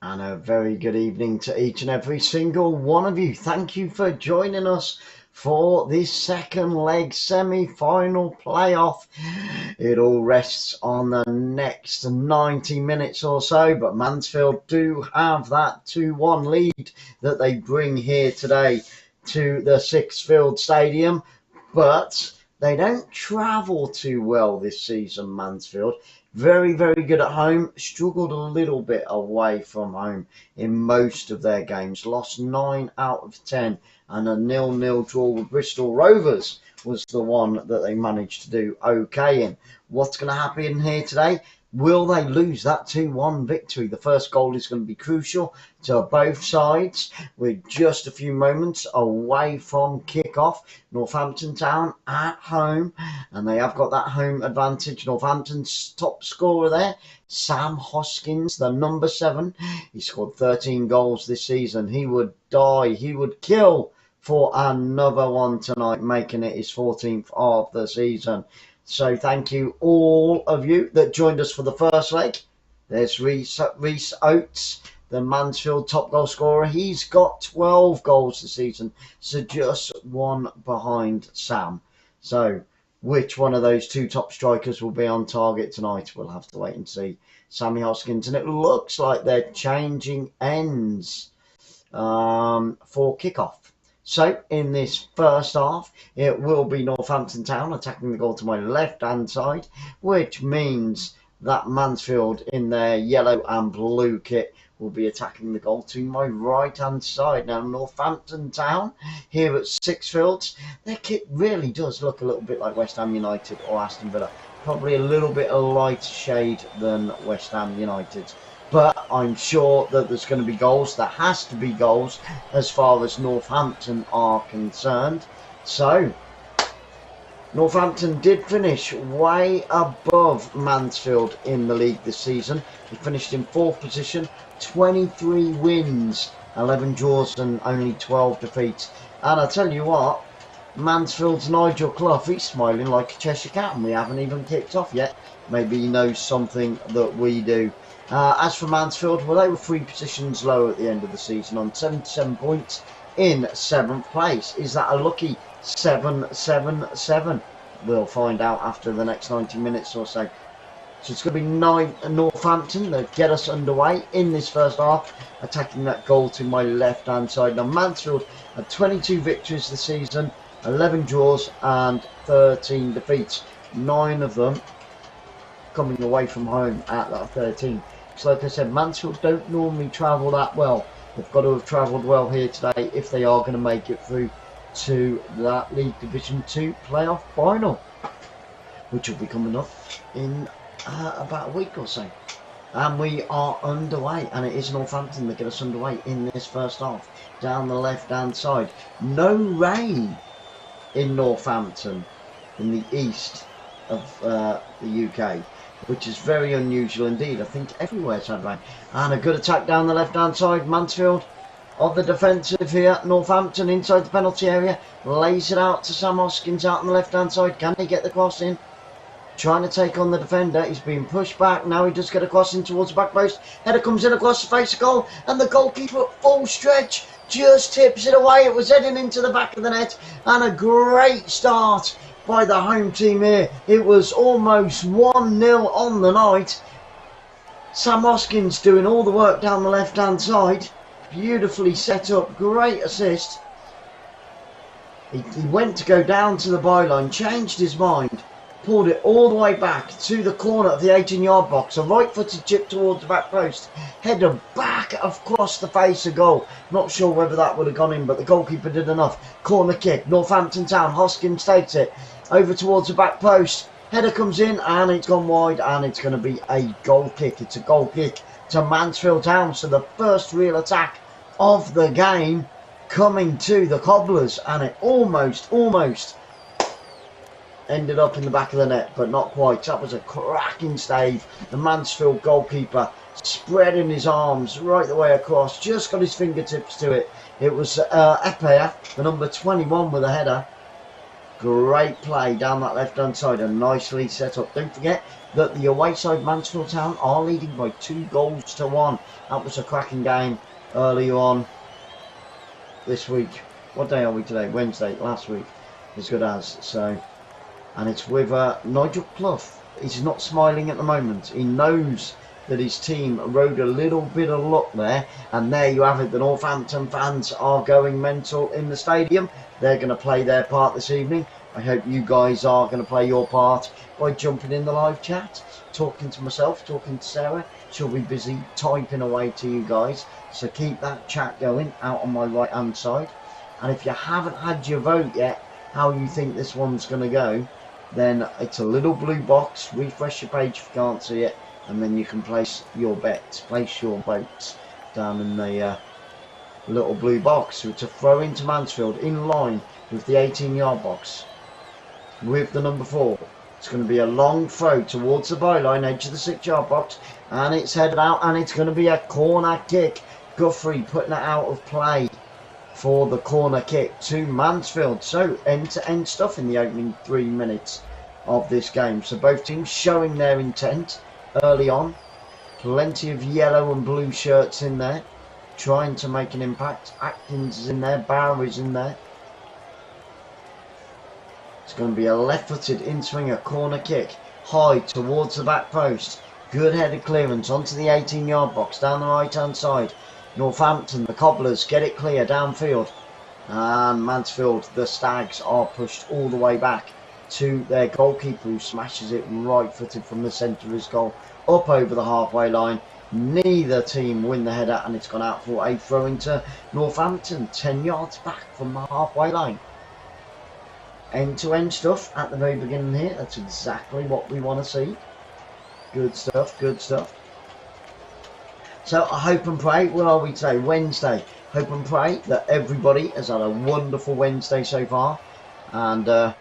And a very good evening to each and every single one of you. Thank you for joining us for this second leg semi-final playoff. It all rests on the next 90 minutes or so, but Mansfield do have that 2-1 lead that they bring here today to the Sixfield Stadium, but they don't travel too well this season, Mansfield. Very, very good at home. Struggled a little bit away from home in most of their games. Lost 9 out of 10. And a 0-0 draw with Bristol Rovers was the one that they managed to do okay in. What's going to happen here today? Will they lose that 2-1 victory? The first goal is going to be crucial to both sides. We're just a few moments away from kick-off. Northampton Town at home, and they have got that home advantage. Northampton's top scorer there, Sam Hoskins, the number 7. He scored 13 goals this season. He would die, he would kill for another one tonight, making it his 14th of the season. So thank you all of you that joined us for the first leg. There's Rhys Oates, the Mansfield top goal scorer. He's got 12 goals this season, so just one behind Sam. So which one of those two top strikers will be on target tonight? We'll have to wait and see. Sammy Hoskins, and it looks like they're changing ends for kickoff. So, in this first half, it will be Northampton Town attacking the goal to my left-hand side, which means that Mansfield in their yellow and blue kit will be attacking the goal to my right-hand side. Now, Northampton Town here at Sixfields, their kit really does look a little bit like West Ham United or Aston Villa. Probably a little bit of lighter shade than West Ham United. But I'm sure that there's going to be goals. There has to be goals as far as Northampton are concerned. So, Northampton did finish way above Mansfield in the league this season. He finished in 4th position, 23 wins, 11 draws and only 12 defeats. And I tell you what, Mansfield's Nigel Clough, he's smiling like a Cheshire Cat, and we haven't even kicked off yet. Maybe he knows something that we do. As for Mansfield, well, they were 3 positions lower at the end of the season on 77 points in 7th place. Is that a lucky 7-7-7? We'll find out after the next 90 minutes or so. So it's going to be 9 Northampton that get us underway in this first half, attacking that goal to my left-hand side. Now, Mansfield had 22 victories this season, 11 draws and 13 defeats. 9 of them coming away from home at that 13. So like I said, Mansfield don't normally travel that well. They've got to have travelled well here today if they are going to make it through to that League Division 2 playoff final, which will be coming up in about a week or so. And we are underway, and it is Northampton that get us underway in this first half. Down the left-hand side, no rain in Northampton in the east of the UK, which is very unusual indeed. I think everywhere's had rain. And a good attack down the left-hand side. Mansfield on the defensive here. Northampton inside the penalty area. Lays it out to Sam Hoskins out on the left-hand side. Can he get the cross in? trying to take on the defender. He's being pushed back. Now he does get across in towards the back post. Header comes in across the face of goal, and the goalkeeper at full stretch just tips it away. It was heading into the back of the net, and a great start by the home team here. It was almost 1-0 on the night. Sam Hoskins doing all the work down the left hand side. Beautifully set up, great assist. He went to go down to the byline, changed his mind, pulled it all the way back to the corner of the 18-yard box. A right-footed chip towards the back post. Header back across the face of goal. Not sure whether that would have gone in, but the goalkeeper did enough. Corner kick, Northampton Town. Hoskins takes it over towards the back post. Header comes in and it's gone wide, and it's going to be a goal kick. It's a goal kick to Mansfield Town. So the first real attack of the game coming to the Cobblers, and it almost ended up in the back of the net, but not quite. That was a cracking save. The Mansfield goalkeeper spreading his arms right the way across, just got his fingertips to it. It was 𝓣𝓱𝓪𝓷𝓲𝓷𝓰, the number 21, with a header. Great play down that left hand side and nicely set up. Don't forget that the away side, Mansfield Town, are leading by 2-1. That was a cracking game earlier on this week. What day are we today? Wednesday. Last week, as good as. So, and it's with Nigel Clough. He's not smiling at the moment. He knows that his team rode a little bit of luck there, and there you have it. The Northampton fans are going mental in the stadium. They're going to play their part this evening. I hope you guys are going to play your part by jumping in the live chat, talking to myself, talking to Sarah. She'll be busy typing away to you guys, so keep that chat going out on my right hand side. And if you haven't had your vote yet, how you think this one's going to go, then it's a little blue box. Refresh your page if you can't see it, and then you can place your bets, place your votes down in the little blue box. So it's a throw into Mansfield in line with the 18-yard box with the number 4. It's going to be a long throw towards the byline, edge of the 6-yard box, and it's headed out, and it's going to be a corner kick. 𝓣𝓱𝓪𝓷𝓲𝓷𝓰 putting it out of play for the corner kick to Mansfield. So end-to-end stuff in the opening 3 minutes of this game. So both teams showing their intent early on. Plenty of yellow and blue shirts in there, trying to make an impact. Atkins is in there, Bauer is in there. It's going to be a left-footed in-swinger corner kick, high towards the back post. Good headed clearance onto the 18-yard box down the right-hand side. Northampton, the Cobblers, get it clear downfield. And Mansfield, the Stags, are pushed all the way back to their goalkeeper, who smashes it right-footed from the centre of his goal up over the halfway line. Neither team win the header, and it's gone out for a throw into Northampton, 10 yards back from the halfway line. End-to-end stuff at the very beginning here. That's exactly what we want to see. Good stuff, good stuff. So I hope and pray, what are we today? Wednesday. Hope and pray that everybody has had a wonderful Wednesday so far. And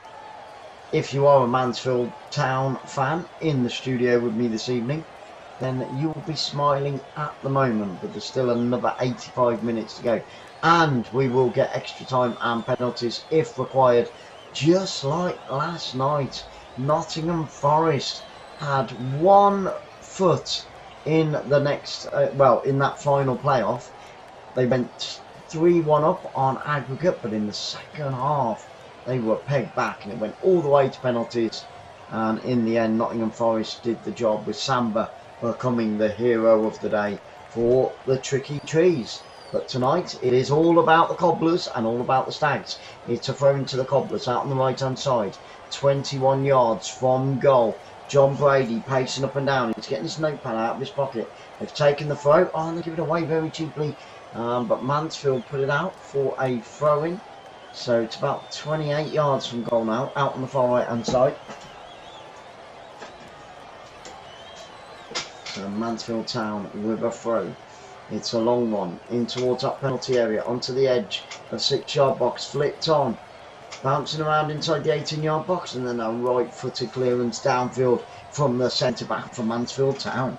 if you are a Mansfield Town fan in the studio with me this evening, then you will be smiling at the moment, but there's still another 85 minutes to go. And we will get extra time and penalties if required. Just like last night, Nottingham Forest had 1 foot in the next, in that final playoff. They went 3-1 up on aggregate, but in the second half, they were pegged back, and it went all the way to penalties. And in the end, Nottingham Forest did the job, with Samba becoming the hero of the day for the tricky trees. But tonight, it is all about the Cobblers and all about the Stags. It's a throw into the Cobblers out on the right-hand side. 21 yards from goal. John Brady pacing up and down. He's getting his notepad out of his pocket. They've taken the throw. Oh, and they give it away very cheaply. But Mansfield put it out for a throw-in. So it's about 28 yards from goal now, out on the far right-hand side. So Mansfield Town with a throw. It's a long one in towards that penalty area, onto the edge of 6-yard box, flipped on, bouncing around inside the 18-yard box, and then a right-footed clearance downfield from the centre back for Mansfield Town.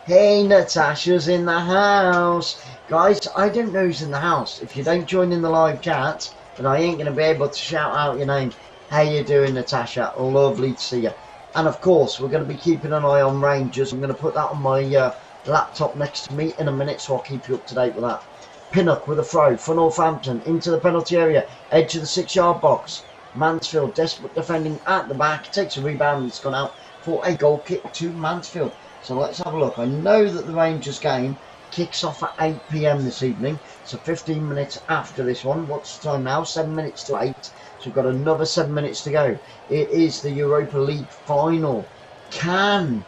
Hey, Natasha's in the house. Guys, I don't know who's in the house. If you don't join in the live chat, then I ain't going to be able to shout out your name. How you doing, Natasha? Lovely to see you. And of course, we're going to be keeping an eye on Rangers. I'm going to put that on my laptop next to me in a minute, so I'll keep you up to date with that. Pinnock with a throw for Northampton into the penalty area, edge of the 6-yard box. Mansfield, desperate defending at the back, takes a rebound, it's gone out for a goal kick to Mansfield. So let's have a look. I know that the Rangers game kicks off at 8 PM this evening, so 15 minutes after this one. What's the time now? 7 minutes to 8, so we've got another 7 minutes to go. It is the Europa League final. Can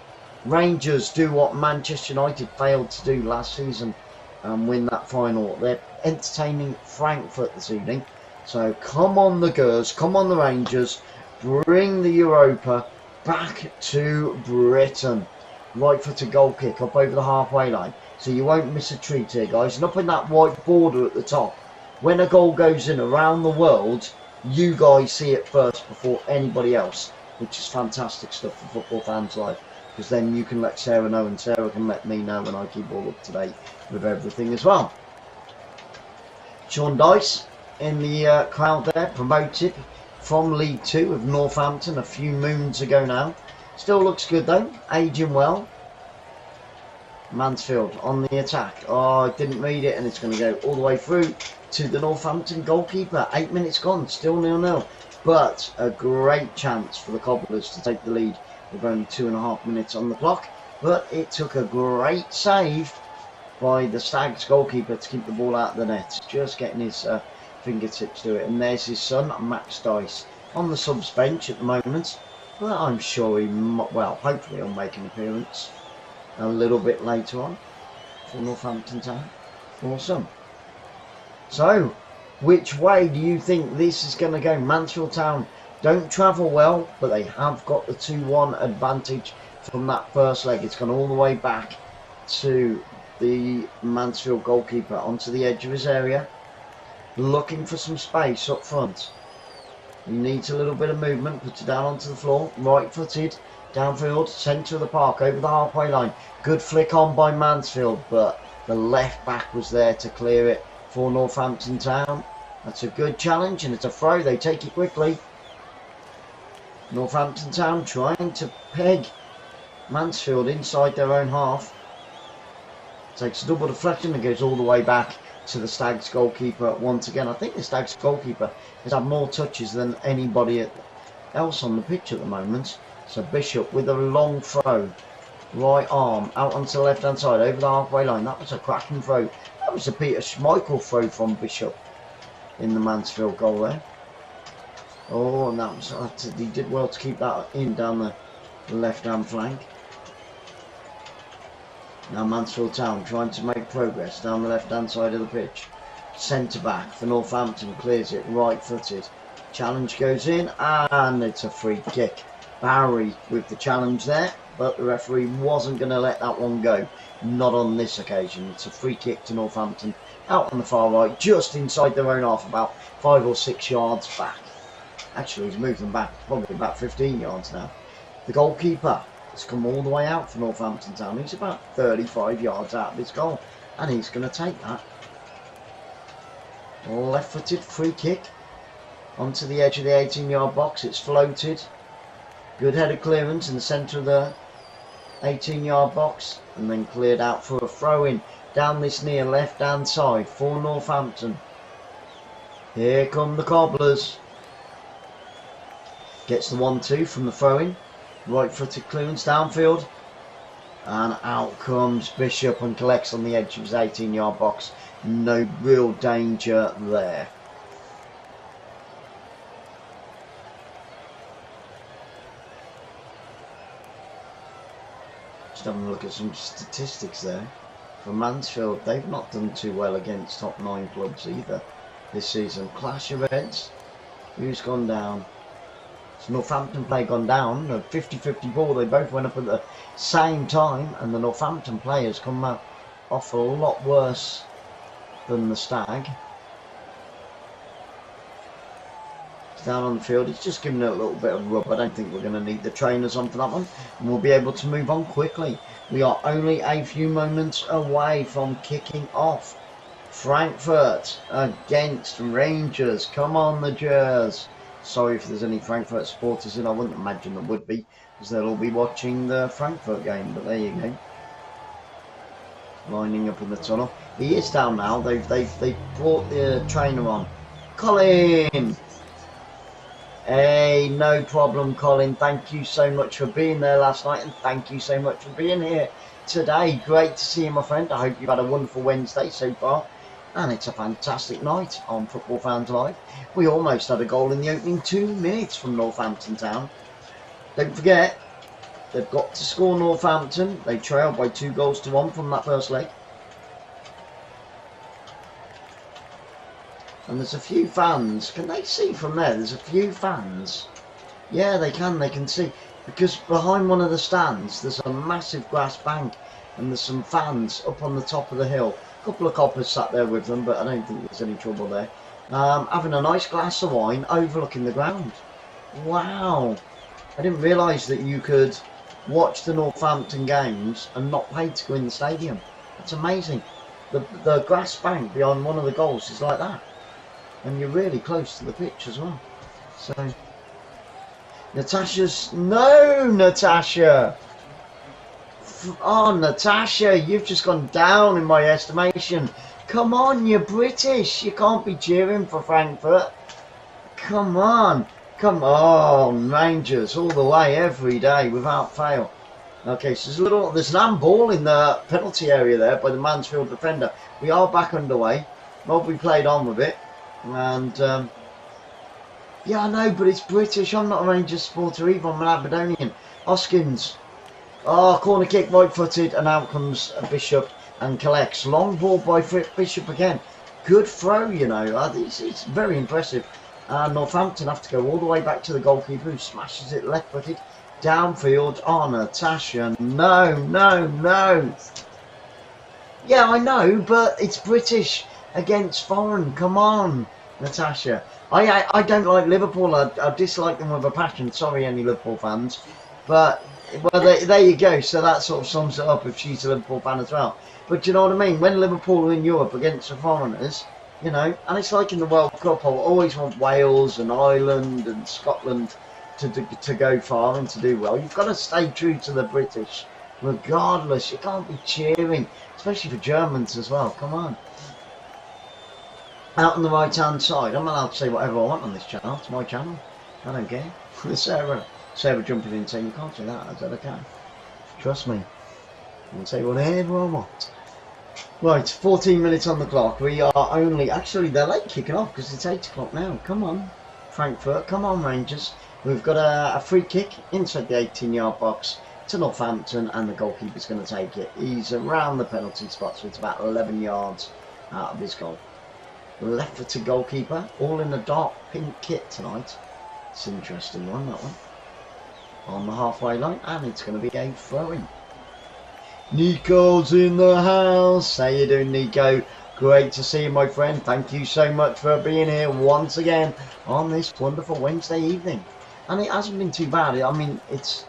Rangers do what Manchester United failed to do last season and win that final? They're entertaining Frankfurt this evening. So come on the Gers, come on the Rangers, bring the Europa back to Britain. Right footed goal kick up over the halfway line. So you won't miss a treat here, guys. And up in that white border at the top, when a goal goes in around the world, you guys see it first before anybody else, which is fantastic stuff for football fans live. Because then you can let Sarah know, and Sarah can let me know, and I keep all up to date with everything as well. Sean Dyche in the crowd there, promoted from League 2 of Northampton a few moons ago now. Still looks good though, aging well. Mansfield on the attack. Oh, I didn't read it, and it's going to go all the way through to the Northampton goalkeeper. 8 minutes gone, still 0-0. But a great chance for the Cobblers to take the lead with only 2.5 minutes on the clock. But it took a great save by the Stags goalkeeper to keep the ball out of the net. Just getting his fingertips to it. And there's his son, Max Dyche, on the subs bench at the moment. But I'm sure he, well, hopefully he'll make an appearance a little bit later on for Northampton Town. Awesome. So, which way do you think this is going to go? Mansfield Town don't travel well, but they have got the 2-1 advantage from that first leg. It's gone all the way back to the Mansfield goalkeeper onto the edge of his area, looking for some space up front. He needs a little bit of movement, puts it down onto the floor, right-footed, downfield, centre of the park, over the halfway line. Good flick on by Mansfield, but the left back was there to clear it for Northampton Town. That's a good challenge, and it's a throw. They take it quickly. Northampton Town trying to peg Mansfield inside their own half. Takes a double deflection and goes all the way back to the Stags goalkeeper once again. I think the Stags goalkeeper has had more touches than anybody else on the pitch at the moment. So Bishop with a long throw, right arm out onto the left hand side over the halfway line. That was a cracking throw. That was a Peter Schmeichel throw from Bishop in the Mansfield goal there. Oh, and that was, he did well to keep that in down the left hand flank. Now Mansfield Town trying to make progress down the left hand side of the pitch. Centre back for Northampton clears it right footed. Challenge goes in, and it's a free kick. Barry with the challenge there, but the referee wasn't going to let that one go. Not on this occasion. It's a free kick to Northampton out on the far right, just inside their own half, about 5 or 6 yards back. Actually, he's moved them back probably about 15 yards now. The goalkeeper has come all the way out for Northampton Town. He's about 35 yards out of his goal, and he's going to take that. Left-footed free kick onto the edge of the 18-yard box. It's floated. Good headed clearance in the centre of the 18-yard box, and then cleared out for a throw-in down this near left-hand side for Northampton. Here come the Cobblers. Gets the 1-2 from the throw-in. Right-footed clearance downfield, and out comes Bishop and collects on the edge of his 18-yard box. No real danger there. Just having a look at some statistics there. For Mansfield, they've not done too well against top 9 clubs either this season. Clash of heads. Who's gone down? So Northampton play gone down. A 50-50 ball. They both went up at the same time, and the Northampton players come off a lot worse than the Stag. It's down on the field. It's just giving it a little bit of rub. I don't think we're going to need the trainers on for that one, and we'll be able to move on quickly. We are only a few moments away from kicking off. Frankfurt against Rangers. Come on, the Gers. Sorry if there's any Frankfurt supporters in. I wouldn't imagine there would be, because they'll all be watching the Frankfurt game. But there you go. Lining up in the tunnel. He is down now. They've brought the trainer on. Colin! Hey, no problem, Colin. Thank you so much for being there last night, and thank you so much for being here today. Great to see you, my friend. I hope you've had a wonderful Wednesday so far, and it's a fantastic night on Football Fans Live. We almost had a goal in the opening 2 minutes from Northampton Town. Don't forget, they've got to score Northampton. They trailed by 2-1 from that first leg. And there's a few fans. Can they see from there? There's a few fans. Yeah, they can see. Because behind one of the stands, there's a massive grass bank. And there's some fans up on the top of the hill. A couple of coppers sat there with them, but I don't think there's any trouble there. Having a nice glass of wine overlooking the ground. Wow. I didn't realise that you could watch the Northampton games and not pay to go in the stadium. That's amazing. The grass bank behind one of the goals is like that. And you're really close to the pitch as well. So, no, Natasha! Oh, Natasha, you've just gone down in my estimation. Come on, you're British. You can't be cheering for Frankfurt. Come on. Come on, Rangers, all the way, every day, without fail. Okay, so there's an handball in the penalty area there by the Mansfield defender. We are back underway. Robbie played on with it. And, yeah, I know, but it's British. I'm not a Rangers supporter either. I'm an Aberdonian. Hoskins. Oh, corner kick, right-footed, and out comes Bishop and collects. Long ball by Bishop again. Good throw, you know. It's very impressive. Northampton have to go all the way back to the goalkeeper, who smashes it left-footed downfield. Oh, Natasha. No. Yeah, I know, but it's British against foreign. Come on, Natasha. I don't like Liverpool. I dislike them with a passion. Sorry, any Liverpool fans. But, well, there you go. So that sort of sums it up if she's a Liverpool fan as well. But you know what I mean? When Liverpool are in Europe against the foreigners, you know, and it's like in the World Cup, I always want Wales and Ireland and Scotland to go far and to do well. You've got to stay true to the British, regardless. You can't be cheering, especially for Germans as well. Come on. Out on the right-hand side, I'm allowed to say whatever I want on this channel. It's my channel. I don't care. Sarah jumping in saying, you can't say that. I said I can. Trust me. I can say whatever I want. Right, 14 minutes on the clock. We are only... Actually, they're late kicking off because it's 8 o'clock now. Come on, Frankfurt. Come on, Rangers. We've got a free kick inside the 18-yard box to Northampton, and the goalkeeper's going to take it. He's around the penalty spot, so it's about 11 yards out of his goal. Left-footed goalkeeper, all in a dark pink kit tonight. It's an interesting one, that one. On the halfway line, and it's going to be a throw-in. Nico's in the house. How you doing, Nico? Great to see you, my friend. Thank you so much for being here once again on this wonderful Wednesday evening. And it hasn't been too bad. I mean, it's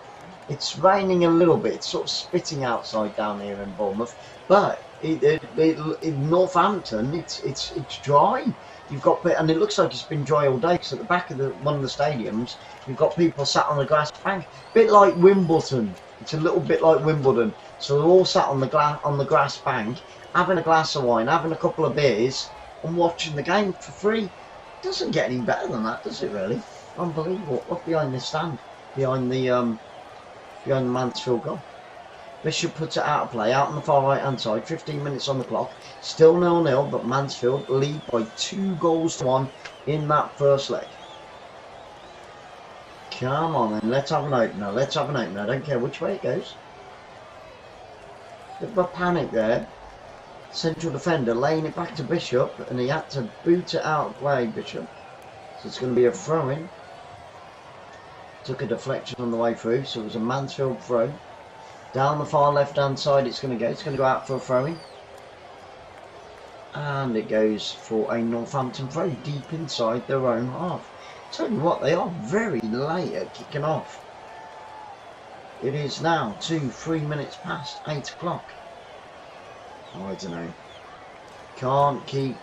raining a little bit. It's sort of spitting outside down here in Bournemouth, but in Northampton, it's dry. You've got, and it looks like it's been dry all day. Because at the back of one of the stadiums, you've got people sat on the grass bank, a bit like Wimbledon. It's a little bit like Wimbledon. So they're all sat on the grass bank, having a glass of wine, having a couple of beers, and watching the game for free. Doesn't get any better than that, does it? Really? Unbelievable. Up behind the stand, behind the Mansfield goal. Bishop puts it out of play, out on the far right hand side. 15 minutes on the clock. Still 0-0, but Mansfield lead by 2-1 in that first leg. Come on then, let's have an opener. Let's have an opener. I don't care which way it goes. Bit of a panic there. Central defender laying it back to Bishop, and he had to boot it out of play, Bishop. So it's going to be a throw-in. Took a deflection on the way through, so it was a Mansfield throw. Down the far left-hand side it's going to go. It's going to go out for a throw-in. And it goes for a Northampton throw deep inside their own half. Tell you what, they are very late at kicking off. It is now 3 minutes past 8 o'clock. Oh, I don't know. Can't keep...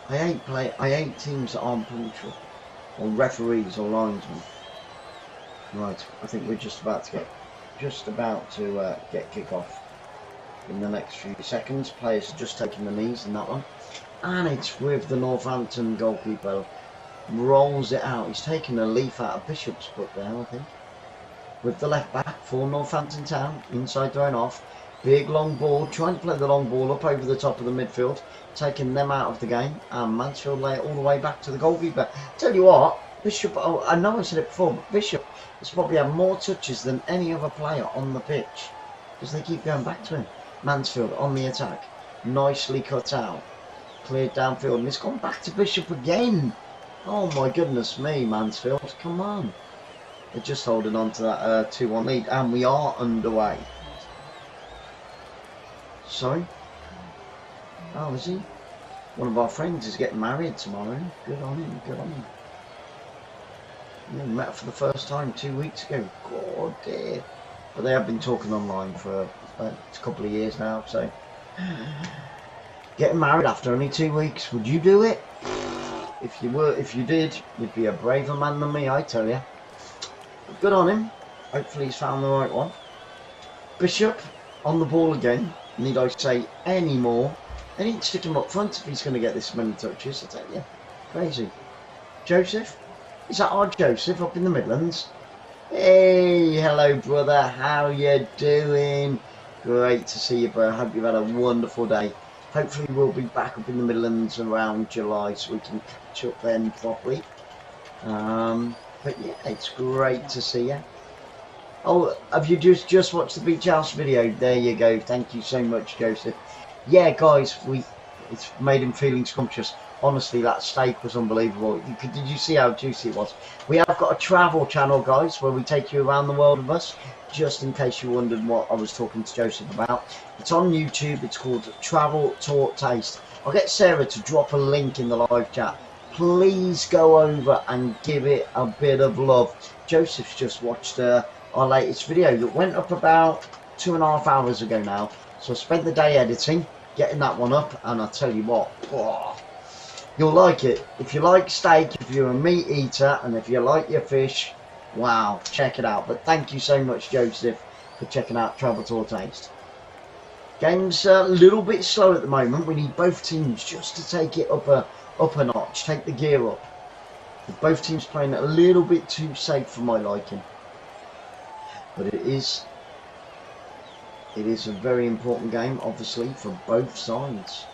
I hate teams that aren't punctual. Or referees or linesmen. Right, I think we're just about to get kick off in the next few seconds. Players are just taking the knees in that one, and it's with the Northampton goalkeeper. Rolls it out. He's taking a leaf out of Bishop's book there, I think. With the left back for Northampton Town, inside thrown off. Big long ball, trying to play the long ball up over the top of the midfield, taking them out of the game, and Mansfield lay it all the way back to the goalkeeper. Tell you what, Bishop, oh, I know I said it before, but Bishop has probably had more touches than any other player on the pitch, because they keep going back to him. Mansfield on the attack, nicely cut out, cleared downfield, and it's gone back to Bishop again. Oh my goodness me, Mansfield, come on. They're just holding on to that 2-1 lead, and we are underway. Sorry? Oh, is he? One of our friends is getting married tomorrow. Good on him, good on him. Yeah, we met for the first time 2 weeks ago. God dear. But they have been talking online for a couple of years now, so. Getting married after only 2 weeks. Would you do it? If you did, you'd be a braver man than me, I tell you. But good on him. Hopefully he's found the right one. Bishop on the ball again. Need I say any more? They need to stick him up front if he's going to get this many touches, I tell you. Crazy. Joseph? Is that our Joseph up in the Midlands? Hey, hello brother, how you doing? Great to see you, bro. Hope you've had a wonderful day. Hopefully we'll be back up in the Midlands around July so we can catch up then properly. But yeah, it's great to see you. Oh, have you just watched the Beach House video? There you go. Thank you so much, Joseph. Yeah, guys, it's made him feeling scrumptious. Honestly, that steak was unbelievable. Did you see how juicy it was? We have got a travel channel, guys, where we take you around the world with us. Just in case you wondered what I was talking to Joseph about. It's on YouTube. It's called Travel Talk Taste. I'll get Sarah to drop a link in the live chat. Please go over and give it a bit of love. Joseph's just watched our latest video that went up about 2.5 hours ago now. So I spent the day editing, getting that one up, and I tell you what, oh, you'll like it. If you like steak, if you're a meat eater, and if you like your fish, wow, check it out. But thank you so much, Joseph, for checking out Travel Tour Taste. Game's a little bit slow at the moment. We need both teams just to take it up a notch, take the gear up. Both teams playing a little bit too safe for my liking. But it is a very important game, obviously, for both sides.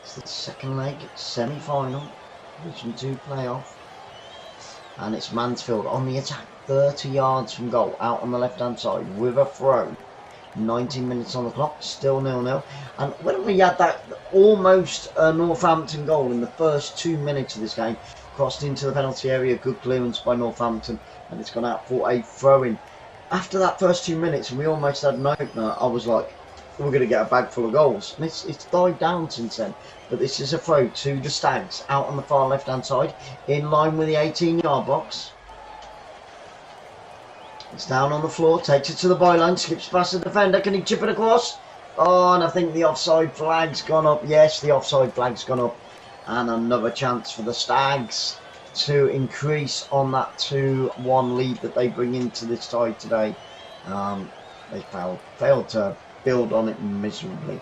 It's the second leg, semi-final, Division 2 playoff. And it's Mansfield on the attack, 30 yards from goal, out on the left-hand side with a throw. 19 minutes on the clock, still 0-0. And when we had that almost Northampton goal in the first 2 minutes of this game, crossed into the penalty area, good clearance by Northampton, and it's gone out for a throw-in. After that first 2 minutes, and we almost had an opener, I was like, we're going to get a bag full of goals. And it's died down since then. But this is a throw to the Stags, out on the far left-hand side, in line with the 18-yard box. It's down on the floor, takes it to the byline, skips past the defender. Can he chip it across? Oh, and I think the offside flag's gone up. Yes, the offside flag's gone up. And another chance for the Stags to increase on that 2-1 lead that they bring into this tie today. They failed to build on it miserably.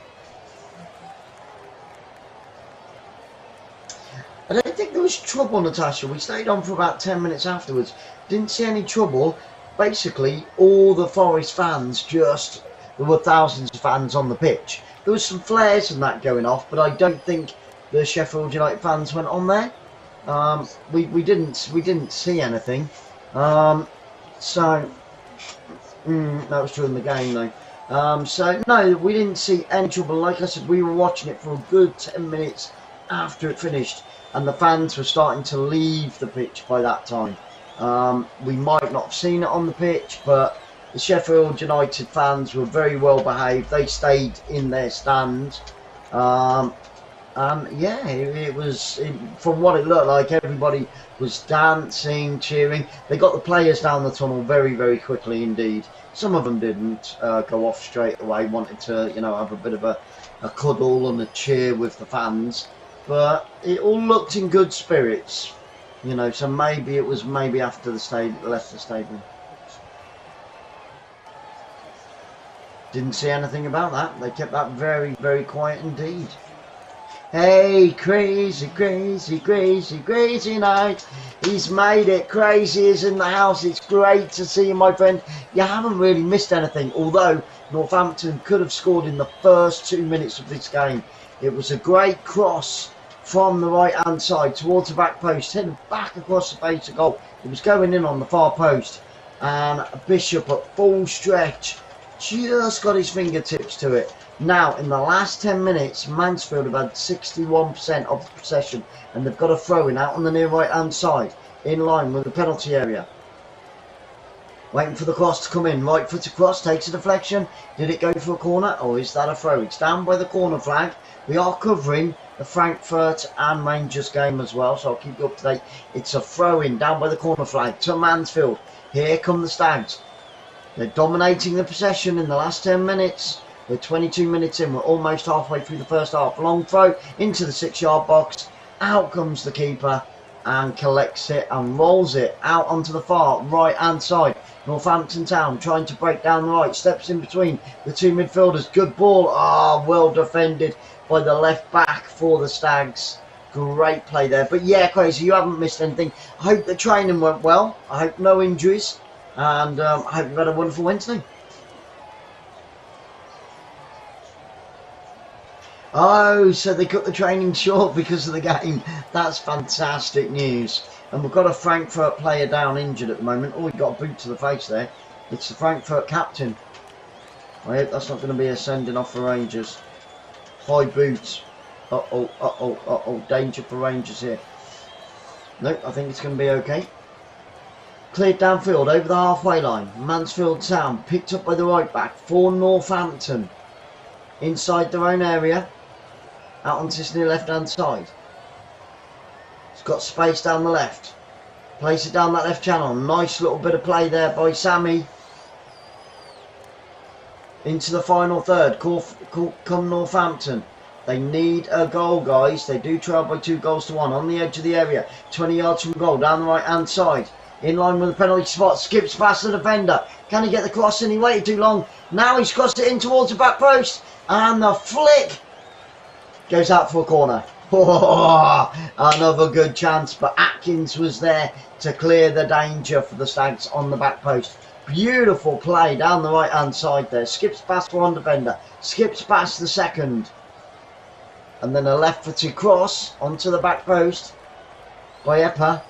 I don't think there was trouble, Natasha. We stayed on for about 10 minutes afterwards. Didn't see any trouble. Basically, all the Forest fans there were thousands of fans on the pitch. There was some flares and that going off, but I don't think the Sheffield United fans went on there. We didn't see anything. That was during the game though. So no, we didn't see any trouble. Like I said, we were watching it for a good 10 minutes after it finished, and the fans were starting to leave the pitch by that time. We might not have seen it on the pitch, but the Sheffield United fans were very well behaved. They stayed in their stand. Yeah, it was, from what it looked like, everybody was dancing, cheering. They got the players down the tunnel very, very quickly indeed. Some of them didn't go off straight away, wanted to, have a bit of a cuddle and a cheer with the fans. But it all looked in good spirits. You know, so maybe it was after the left the stadium. Didn't see anything about that. They kept that very, very quiet indeed. Hey, crazy, crazy, crazy, crazy night. He's made it. Crazy is in the house. It's great to see you, my friend. You haven't really missed anything, although Northampton could have scored in the first 2 minutes of this game. It was a great cross from the right-hand side towards the back post, headed back across the face of goal. It was going in on the far post, and Bishop at full stretch just got his fingertips to it. Now, in the last 10 minutes, Mansfield have had 61% of the possession, and they've got a throw-in out on the near right-hand side, in line with the penalty area. Waiting for the cross to come in. Right-footed cross, takes a deflection. Did it go for a corner, or is that a throw? It's down by the corner flag. We are covering the Frankfurt and Rangers game as well, so I'll keep you up to date. It's a throw-in down by the corner flag to Mansfield. Here come the Stags. They're dominating the possession in the last 10 minutes. We're 22 minutes in. We're almost halfway through the first half. Long throw into the 6-yard box. Out comes the keeper and collects it and rolls it out onto the far right-hand side. Northampton Town trying to break down the right. Steps in between the two midfielders. Good ball. Well defended by the left back for the Stags. Great play there. But yeah, Crazy, you haven't missed anything. I hope the training went well. I hope no injuries. And I hope you've had a wonderful Wednesday. Oh, so they cut the training short because of the game. That's fantastic news. And we've got a Frankfurt player down injured at the moment. Oh, he got a boot to the face there. It's the Frankfurt captain. I hope that's not going to be a sending off for Rangers. High boots. Uh-oh. Danger for Rangers here. Nope, I think it's going to be okay. Cleared downfield over the halfway line. Mansfield Town picked up by the right back for Northampton. Inside their own area. Out onto this near left hand side. It's got space down the left. Place it down that left channel. Nice little bit of play there by Sammy. Into the final third. Come Northampton. They need a goal, guys. They do trail by 2-1 on the edge of the area. 20 yards from goal down the right hand side. In line with the penalty spot. Skips past the defender. Can he get the cross in? He waited too long. Now he's crossed it in towards the back post. And the flick goes out for a corner. Oh, another good chance, but Atkins was there to clear the danger for the Stags on the back post. Beautiful play down the right hand side there. Skips past one defender. Skips past the second. And then a left-footed cross onto the back post by Epper.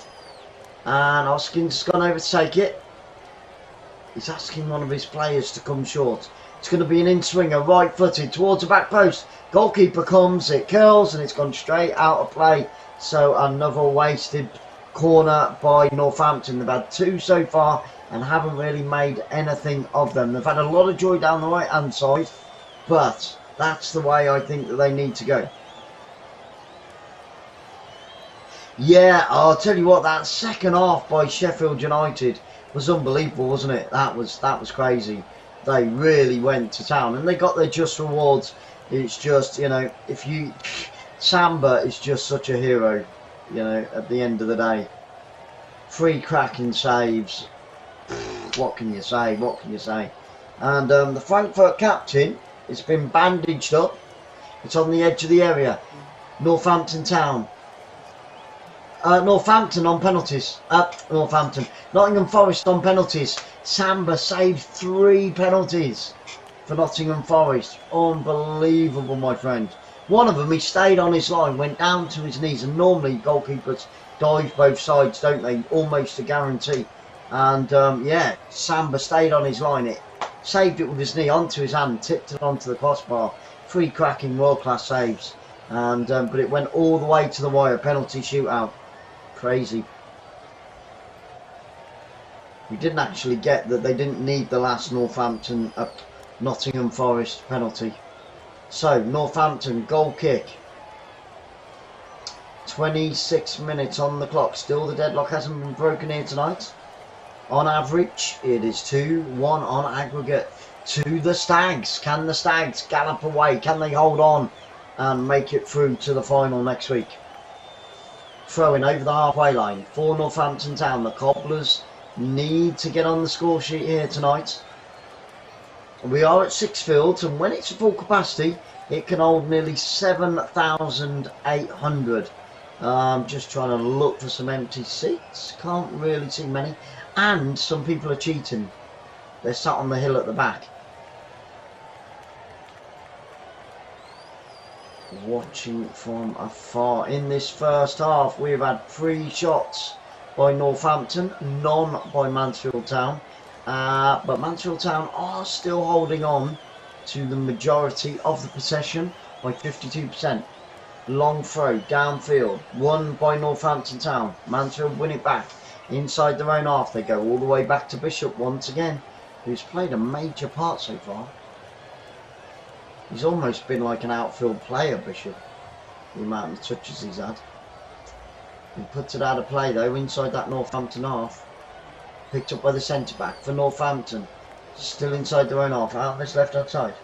And Hoskins has gone over to take it. He's asking one of his players to come short. It's going to be an in-swinger, right-footed, towards the back post. Goalkeeper comes, it curls, and it's gone straight out of play. So another wasted corner by Northampton. They've had 2 so far and haven't really made anything of them. They've had a lot of joy down the right-hand side, but that's the way I think that they need to go. Yeah, I'll tell you what, that second half by Sheffield United was unbelievable, wasn't it? That was crazy. They really went to town and they got their just rewards. It's just, you know, Samba is just such a hero, you know, at the end of the day. 3 cracking saves. What can you say? What can you say? And the Frankfurt captain, it's been bandaged up. It's on the edge of the area. Northampton Town. Northampton on penalties. Nottingham Forest on penalties. Samba saved 3 penalties for Nottingham Forest. Unbelievable, my friend. One of them, he stayed on his line, went down to his knees, and normally goalkeepers dive both sides, don't they? Almost a guarantee. And yeah, Samba stayed on his line. It saved it with his knee onto his hand, tipped it onto the crossbar. 3 cracking world-class saves. And but it went all the way to the wire. Penalty shootout. Crazy. We didn't actually get that. They didn't need the last Nottingham Forest penalty. So Northampton goal kick. 26 minutes on the clock. Still the deadlock hasn't been broken here tonight. On average it is 2-1 on aggregate to the Stags. Can the Stags gallop away? Can they hold on and make it through to the final next week? Throwing over the halfway line for Northampton Town. The Cobblers need to get on the score sheet here tonight. We are at 6 fields, and when it's full capacity, it can hold nearly 7,800. Just trying to look for some empty seats. Can't really see many. And some people are cheating. They're sat on the hill at the back. Watching from afar. In this first half, we've had 3 shots by Northampton, none by Mansfield Town. But Mansfield Town are still holding on to the majority of the possession by 52%. Long throw downfield, won by Northampton Town. Mansfield win it back inside their own half. They go all the way back to Bishop once again, who's played a major part so far. He's almost been like an outfield player, Bishop, the amount of touches he's had. He puts it out of play though inside that Northampton half. Picked up by the centre back for Northampton. Still inside their own half, out on this left hand side.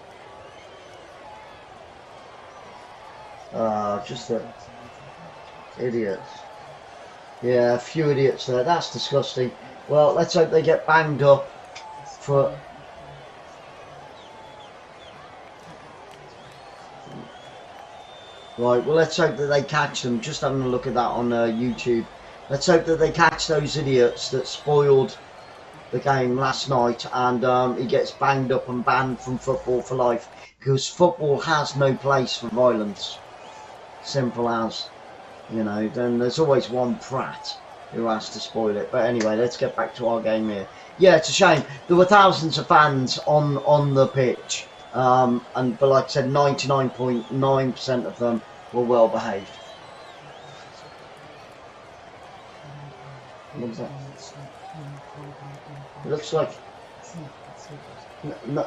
Just the idiots. Yeah, a few idiots there. That's disgusting. Well, let's hope they get banged up for... Right, well, let's hope that they catch them. Just having a look at that on YouTube. Let's hope that they catch those idiots that spoiled the game last night, and he gets banged up and banned from football for life, because football has no place for violence. Simple as, you know. Then there's always one prat who has to spoil it. But anyway, let's get back to our game here. Yeah, it's a shame. There were thousands of fans on the pitch, but like I said, 99.9% of them were well behaved. What is that? It looks like... No,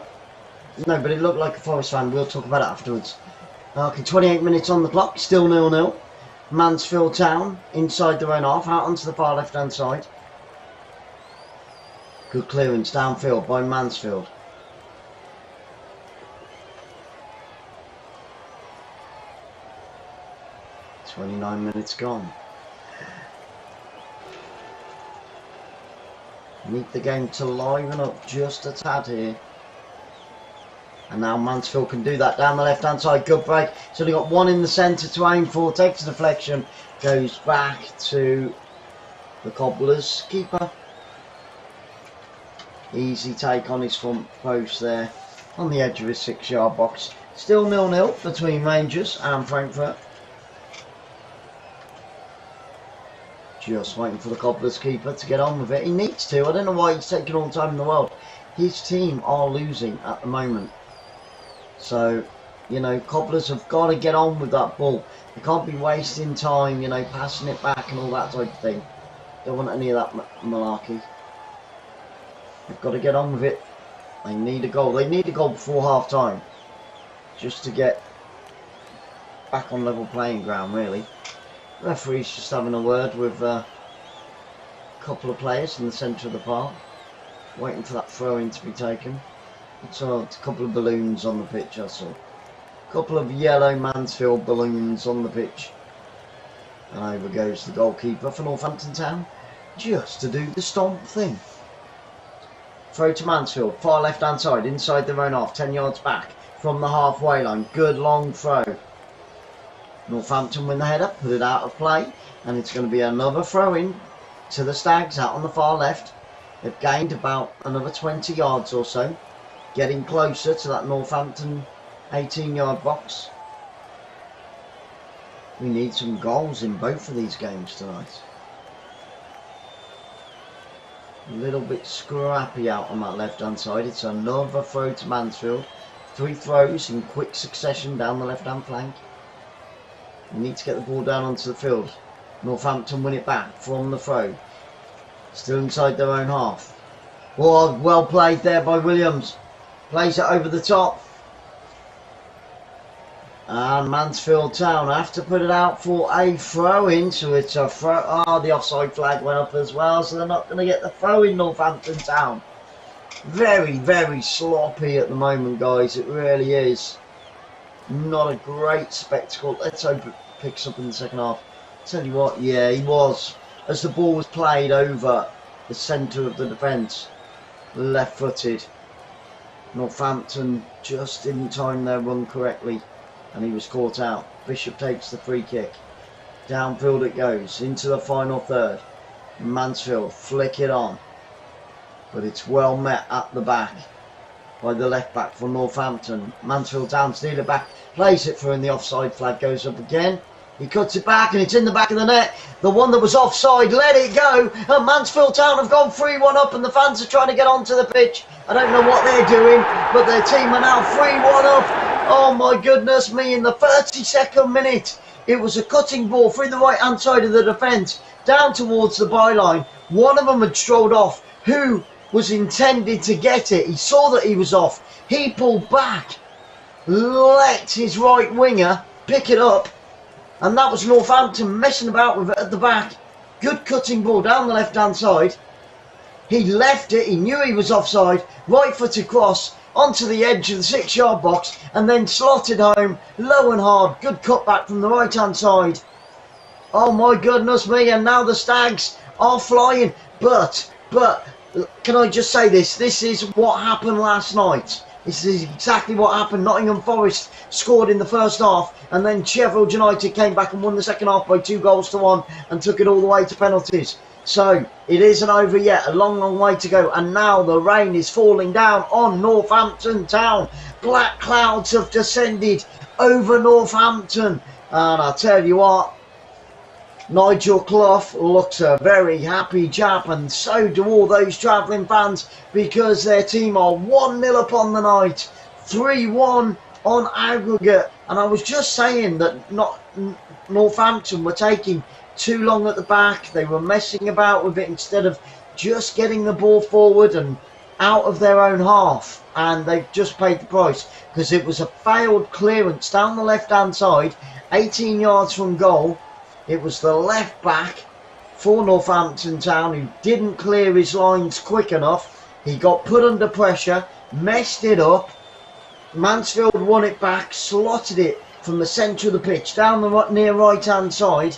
but it looked like a Forest fan. We'll talk about it afterwards. Okay, 28 minutes on the clock. Still 0-0. Mansfield Town inside their own half. Out onto the far left-hand side. Good clearance downfield by Mansfield. $29 minutes gone. Need the game to liven up just a tad here. And now Mansfield can do that down the left hand side. Good break. So they've got one in the centre to aim for. Takes a deflection. Goes back to the Cobblers keeper. Easy take on his front post there. On the edge of his 6-yard box. Still 0-0 between Rangers and Frankfurt. Just waiting for the Cobblers keeper to get on with it. He needs to. I don't know why he's taking all the time in the world. His team are losing at the moment. So, you know, Cobblers have got to get on with that ball. They can't be wasting time, you know, passing it back and all that type of thing. Don't want any of that malarkey. They've got to get on with it. They need a goal. They need a goal before half time. Just to get back on level playing ground, really. Referee's just having a word with a couple of players in the centre of the park, waiting for that throw-in to be taken. It's a couple of balloons on the pitch, I saw. A couple of yellow Mansfield balloons on the pitch. And over goes the goalkeeper for Northampton Town, just to do the stomp thing. Throw to Mansfield, far left-hand side, inside their own half, 10 yards back from the halfway line. Good long throw. Northampton win the header, put it out of play, and it's going to be another throw-in to the Stags out on the far left. They've gained about another 20 yards or so, getting closer to that Northampton 18-yard box. We need some goals in both of these games tonight. A little bit scrappy out on that left-hand side. It's another throw to Mansfield. 3 throws in quick succession down the left-hand flank. We need to get the ball down onto the field. Northampton win it back from the throw. Still inside their own half. Oh, well played there by Williams. Plays it over the top. And Mansfield Town have to put it out for a throw-in. So it's a throw. Oh, the offside flag went up as well. So they're not going to get the throw-in, Northampton Town. Very, very sloppy at the moment, guys. It really is. Not a great spectacle. Let's hope it picks up in the second half. Tell you what, yeah, he was. As the ball was played over the centre of the defence, left-footed. Northampton just didn't time their run correctly, and he was caught out. Bishop takes the free kick. Downfield it goes into the final third. Mansfield flick it on, but it's well met at the back by the left back for Northampton. Mansfield Town steal it back, plays it through, and the offside flag goes up again. He cuts it back and it's in the back of the net. The one that was offside let it go, and Mansfield Town have gone 3-1 up, and the fans are trying to get onto the pitch. I don't know what they're doing, but their team are now 3-1 up. Oh my goodness me, in the 32nd minute. It was a cutting ball through the right hand side of the defence, down towards the byline. One of them had strolled off, who was intended to get it. He saw that he was off. He pulled back, let his right winger pick it up, and that was Northampton messing about with it at the back. Good cutting ball down the left hand side. He left it, he knew he was offside, right footed cross onto the edge of the 6-yard box, and then slotted home low and hard. Good cutback from the right hand side. Oh my goodness me, and now the Stags are flying. But can I just say this? This is what happened last night. This is exactly what happened. Nottingham Forest scored in the first half, and then Sheffield United came back and won the second half by 2-1 and took it all the way to penalties. So it isn't over yet, a long way to go, and now the rain is falling down on Northampton Town. Black clouds have descended over Northampton, and I tell you what, Nigel Clough looks a very happy chap, and so do all those travelling fans, because their team are 1-0 up on the night, 3-1 on aggregate. And I was just saying that Northampton were taking too long at the back. They were messing about with it instead of just getting the ball forward and out of their own half, and they've just paid the price, because it was a failed clearance down the left hand side, 18 yards from goal. It was the left back for Northampton Town who didn't clear his lines quick enough. He got put under pressure, messed it up. Mansfield won it back, slotted it from the centre of the pitch down the near right hand side.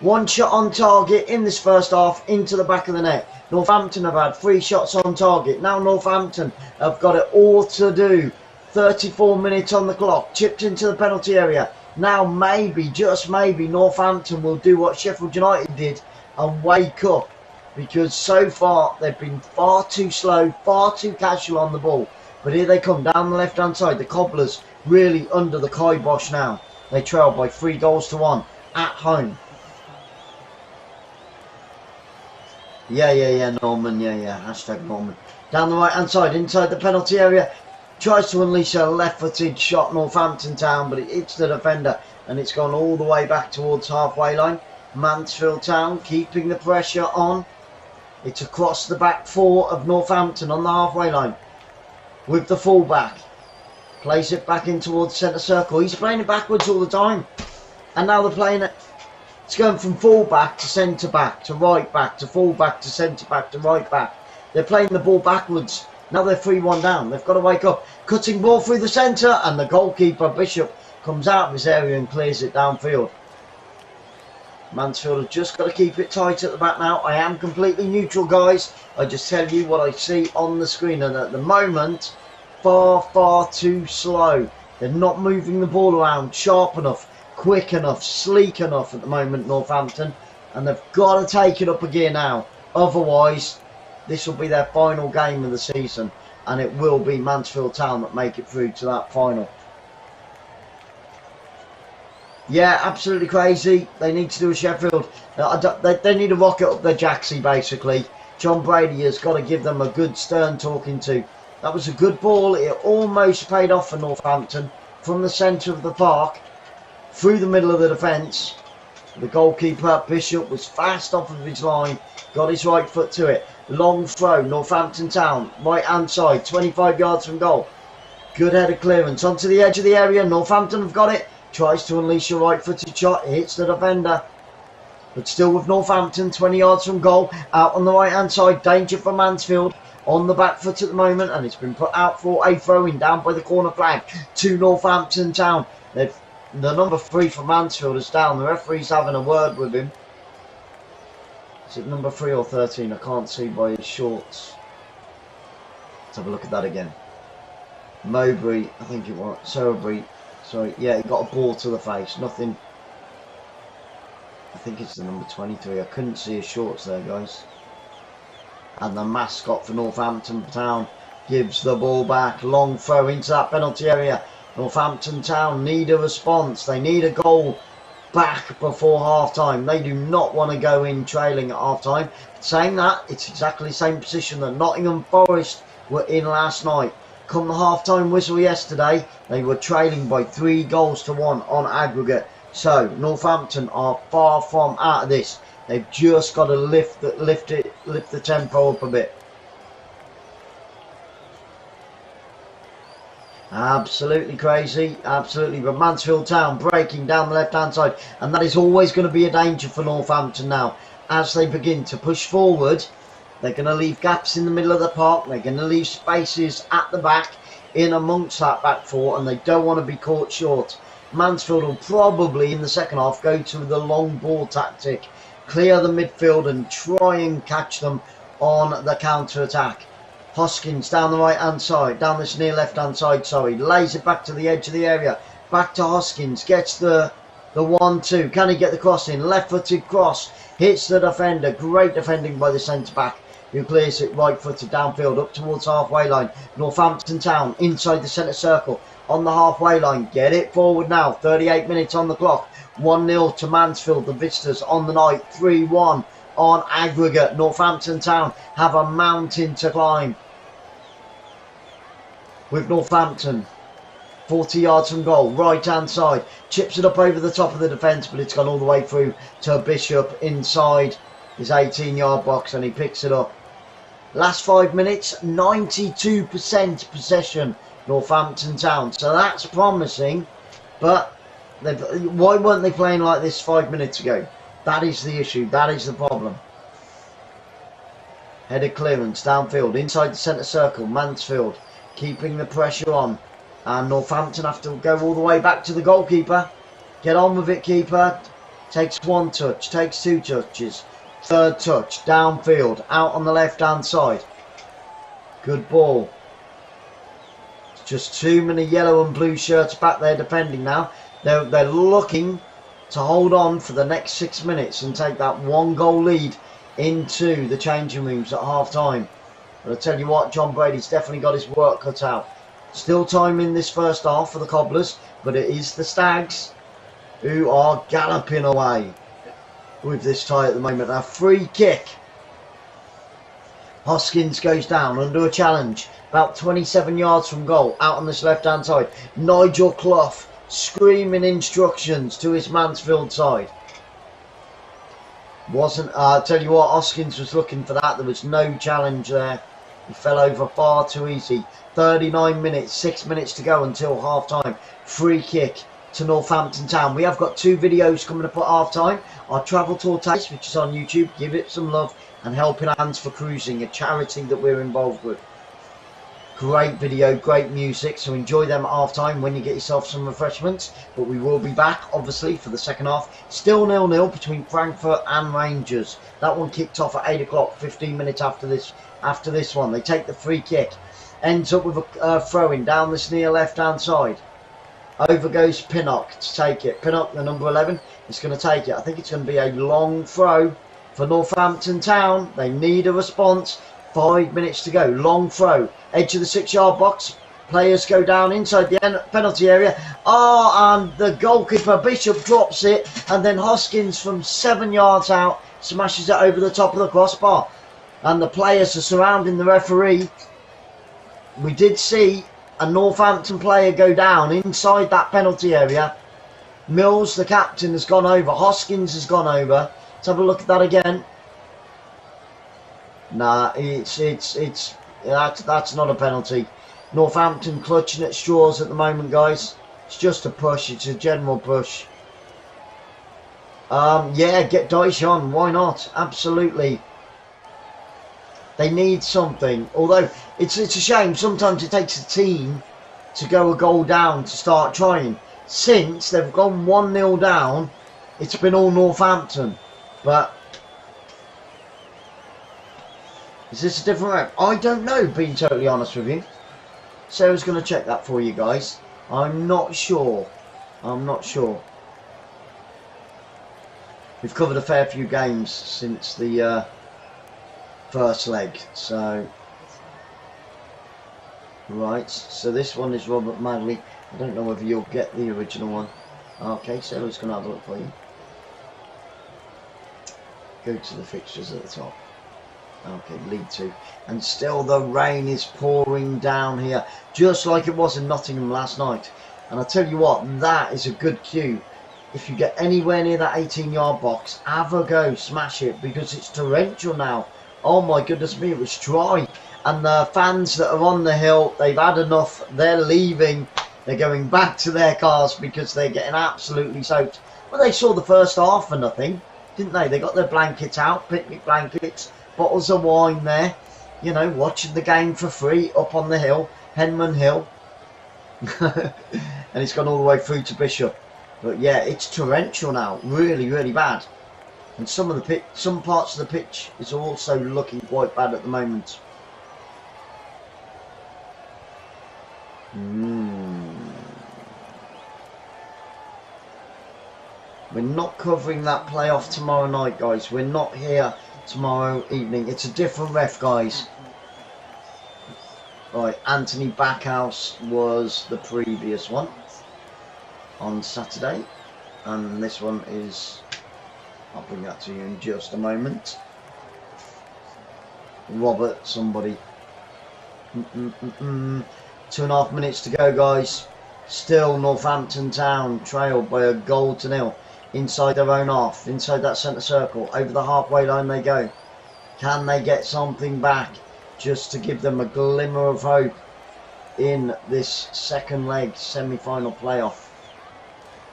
One shot on target in this first half into the back of the net. Northampton have had 3 shots on target. Now Northampton have got it all to do. 34 minutes on the clock, chipped into the penalty area. Now maybe, just maybe, Northampton will do what Sheffield United did and wake up, because so far they've been far too slow, far too casual on the ball. But here they come down the left hand side. The Cobblers really under the kibosh now. They trail by 3-1 at home. Yeah, Norman, yeah, hashtag Norman. Down the right hand side, inside the penalty area. Tries to unleash a left-footed shot, Northampton Town, but it hits the defender, and it's gone all the way back towards halfway line. Mansfield Town keeping the pressure on. It's across the back 4 of Northampton on the halfway line with the fullback. Plays it back in towards centre circle. He's playing it backwards all the time, and now they're playing it. It's going from fullback to centre back to right back to fullback to centre back to right back. They're playing the ball backwards. Now they're 3-1 down. They've got to wake up. Cutting ball through the centre, and the goalkeeper, Bishop, comes out of his area and clears it downfield. Mansfield have just got to keep it tight at the back now. I am completely neutral, guys. I just tell you what I see on the screen, and at the moment, far too slow. They're not moving the ball around sharp enough, quick enough, sleek enough at the moment, Northampton, and they've got to take it up a gear now. Otherwise, this will be their final game of the season, and it will be Mansfield Town that make it through to that final. Yeah, absolutely crazy. They need to do a Sheffield. They need to rocket up their Jaxie, basically. John Brady has got to give them a good stern talking to. That was a good ball. It almost paid off for Northampton from the centre of the park, through the middle of the defence. The goalkeeper, Bishop, was fast off of his line, got his right foot to it. Long throw, Northampton Town, right hand side, 25 yards from goal. Good headed clearance onto the edge of the area. Northampton have got it. Tries to unleash a right footed shot. It hits the defender. But still with Northampton, 20 yards from goal. Out on the right hand side. Danger for Mansfield. On the back foot at the moment. And it's been put out for a throw in down by the corner flag to Northampton Town. They've The number 3 for Mansfield is down. The referee's having a word with him. Is it number 3 or 13? I can't see by his shorts. Let's have a look at that again. Mowbray, I think it was. 𝓳𝓸𝓷𝓲𝓷𝓰. Sorry, yeah, he got a ball to the face. Nothing. I think it's the number 23. I couldn't see his shorts there, guys. And the mascot for Northampton Town gives the ball back. Long throw into that penalty area. Northampton Town need a response. They need a goal back before half-time. They do not want to go in trailing at half-time. Saying that, it's exactly the same position that Nottingham Forest were in last night. Come the half-time whistle yesterday, they were trailing by 3-1 on aggregate. So Northampton are far from out of this. They've just got to lift the tempo up a bit. Absolutely crazy, absolutely. But Mansfield Town breaking down the left-hand side, and that is always going to be a danger for Northampton now. As they begin to push forward, they're going to leave gaps in the middle of the park. They're going to leave spaces at the back in amongst that back four, and they don't want to be caught short. Mansfield will probably in the second half go to the long ball tactic, clear the midfield and try and catch them on the counter-attack. Hoskins down the right hand side, down this near left hand side, sorry, lays it back to the edge of the area, back to Hoskins, gets the 1-2, can he get the cross in? Left footed cross, hits the defender, great defending by the centre back, who clears it right footed downfield up towards halfway line. Northampton Town inside the centre circle on the halfway line, get it forward now, 38 minutes on the clock, 1-0 to Mansfield, the visitors on the night, 3-1 on aggregate. Northampton Town have a mountain to climb. With Northampton 40 yards from goal, right hand side, chips it up over the top of the defence, but it's gone all the way through to Bishop inside his 18-yard box, and he picks it up. Last 5 minutes, 92% possession, Northampton Town, so that's promising, but why weren't they playing like this 5 minutes ago? That is the issue, that is the problem. Headed clearance downfield inside the centre circle. Mansfield keeping the pressure on, and Northampton have to go all the way back to the goalkeeper. Get on with it, keeper. Takes 1 touch, takes 2 touches, 3rd touch downfield out on the left hand side. Good ball. It's just too many yellow and blue shirts back there defending now. They're looking to hold on for the next 6 minutes and take that 1-goal lead into the changing rooms at half time. But I tell you what, John Brady's definitely got his work cut out. Still time in this first half for the Cobblers, but it is the Stags who are galloping away with this tie at the moment. A free kick. Hoskins goes down under a challenge, about 27 yards from goal, out on this left hand side. Nigel Clough screaming instructions to his Mansfield side. I'll tell you what, Hoskins was looking for that. There was no challenge there. He fell over far too easy. 39 minutes, 6 minutes to go until half time. Free kick to Northampton Town. We have got 2 videos coming up at half time. Our travel tour taste, which is on YouTube, give it some love, and Helping Hands for Cruising, a charity that we're involved with. Great video, great music, so enjoy them at half time when you get yourself some refreshments. But we will be back obviously for the second half. Still 0-0 between Frankfurt and Rangers. That one kicked off at 8 o'clock, 15 minutes after this one. They take the free kick, ends up with a throw-in down this near left hand side. Over goes Pinnock to take it. Pinnock, the number 11, is going to take it. I think it's going to be a long throw for Northampton Town. They need a response. 5 minutes to go. Long throw. Edge of the 6-yard box. Players go down inside the penalty area. And the goalkeeper, Bishop, drops it. And then Hoskins from 7 yards out smashes it over the top of the crossbar. And the players are surrounding the referee. We did see a Northampton player go down inside that penalty area. Mills, the captain, has gone over. Hoskins has gone over. Let's have a look at that again. Nah, that's not a penalty. Northampton clutching at straws at the moment, guys. It's just a push. It's a general push. Yeah, get Dyche on. Why not? Absolutely. They need something. Although it's a shame. Sometimes it takes a team to go a goal down to start trying. since they've gone 1-0 down, it's been all Northampton. But is this a different ref? I don't know, being totally honest with you. Sarah's going to check that for you guys. I'm not sure. I'm not sure. We've covered a fair few games since the first leg, so right. So this one is Robert Madley. I don't know whether you'll get the original one. Okay, Sarah's going to have a look for you. Go to the fixtures at the top. Okay, lead to. And still the rain is pouring down here, just like it was in Nottingham last night. And I tell you what, that is a good cue. If you get anywhere near that 18-yard box, have a go, smash it, because it's torrential now. Oh my goodness me, it was dry. And the fans that are on the hill, they've had enough. They're leaving. They're going back to their cars because they're getting absolutely soaked. Well, they saw the first half for nothing, didn't they? They got their blankets out, picnic blankets, bottles of wine there. You know, watching the game for free up on the hill, Henman Hill. And it's gone all the way through to Bishop. But yeah, it's torrential now, really, really bad. And some parts of the pitch is also looking quite bad at the moment. We're not covering that playoff tomorrow night, guys. We're not here tomorrow evening. It's a different ref, guys. Right, Anthony Backhouse was the previous one on Saturday, and this one is, I'll bring that to you in just a moment. Robert somebody. 2.5 minutes to go, guys. Still Northampton Town trailed by a goal to nil inside their own half, inside that centre circle. Over the halfway line they go. Can they get something back just to give them a glimmer of hope in this second leg semi-final playoff?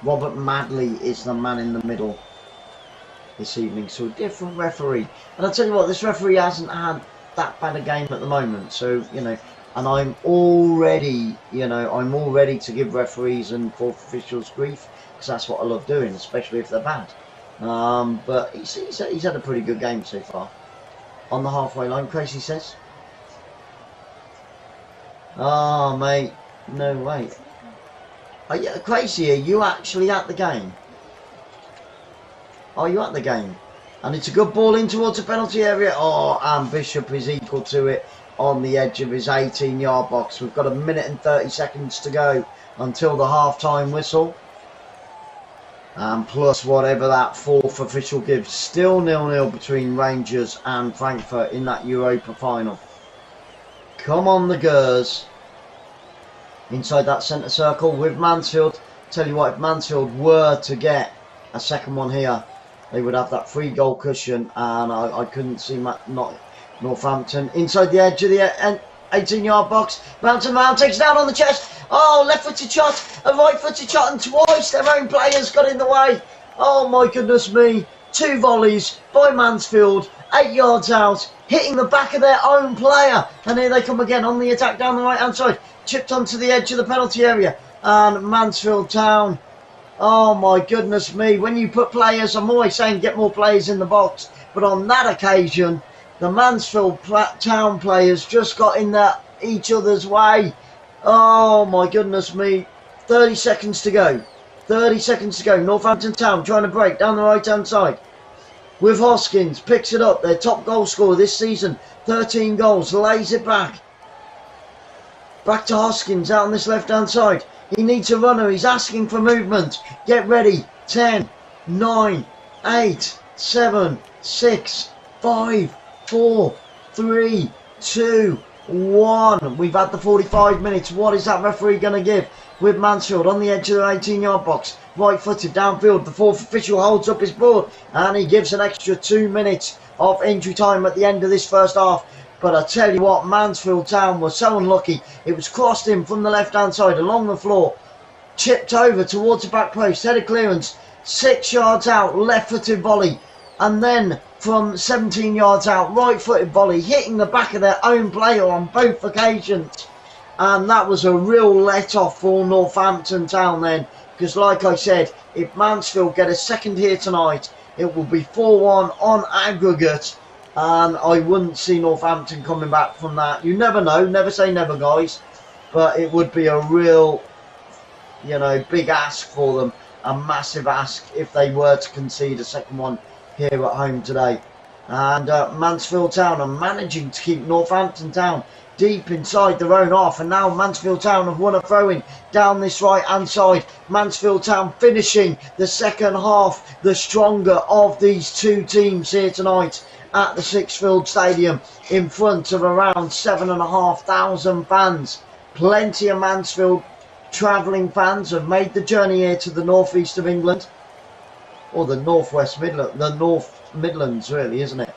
Robert Madley is the man in the middle this evening, so a different referee. And I'll tell you what, this referee hasn't had that bad a game at the moment, so, you know, and I'm all ready, you know, I'm all ready to give referees and fourth officials grief, because that's what I love doing, especially if they're bad. But he's had a pretty good game so far. On the halfway line, Crazy says. Oh, mate, no way. Crazy, are you actually at the game? Are you at the game? And it's a good ball in towards the penalty area. Oh, and Bishop is equal to it on the edge of his 18-yard box. We've got 1 minute and 30 seconds to go until the half-time whistle. And plus whatever that fourth official gives. Still 0-0 between Rangers and Frankfurt in that Europa final. Come on, the Gers. Inside that centre circle with Mansfield. Tell you what, if Mansfield were to get a second one here, they would have that free goal cushion, and I couldn't see Northampton inside the edge of the 18-yard box. Mountain Mount takes it down on the chest. Oh, left-footed shot, a right-footed shot, and twice their own players got in the way. Oh my goodness me! 2 volleys by Mansfield, 8 yards out, hitting the back of their own player, and here they come again on the attack down the right-hand side. Chipped onto the edge of the penalty area, and Mansfield Town. Oh my goodness me, when you put players, I'm always saying get more players in the box, but on that occasion, the Mansfield Town players just got in each other's way. Oh my goodness me, 30 seconds to go, 30 seconds to go. Northampton Town trying to break down the right hand side with Hoskins, picks it up, their top goal scorer this season, 13 goals, lays it back to Hoskins out on this left hand side. He needs a runner. He's asking for movement. Get ready. 10, 9, 8, 7, 6, 5, 4, 3, 2, 1. We've had the 45 minutes. What is that referee going to give? With Mansfield on the edge of the 18-yard box. Right-footed downfield. The fourth official holds up his board. And he gives an extra 2 minutes of injury time at the end of this first half. But I tell you what, Mansfield Town was so unlucky. It was crossed in from the left-hand side along the floor. Chipped over towards the back post. Headed clearance. 6 yards out. Left-footed volley. And then from 17 yards out, right-footed volley. Hitting the back of their own player on both occasions. And that was a real let-off for Northampton Town then. because like I said, if Mansfield get a second here tonight, it will be 4-1 on aggregate, and I wouldn't see Northampton coming back from that. You never know, never say never, guys, but it would be a real, you know, big ask for them, a massive ask if they were to concede a second one here at home today. And Mansfield Town are managing to keep Northampton Town deep inside their own half, and now Mansfield Town have won a throw-in down this right-hand side. Mansfield Town finishing the second half the stronger of these two teams here tonight at the Sixfield Stadium in front of around 7,500 fans. Plenty of Mansfield travelling fans have made the journey here to the northeast of England, or the northwest Midland, the North Midlands really, isn't it?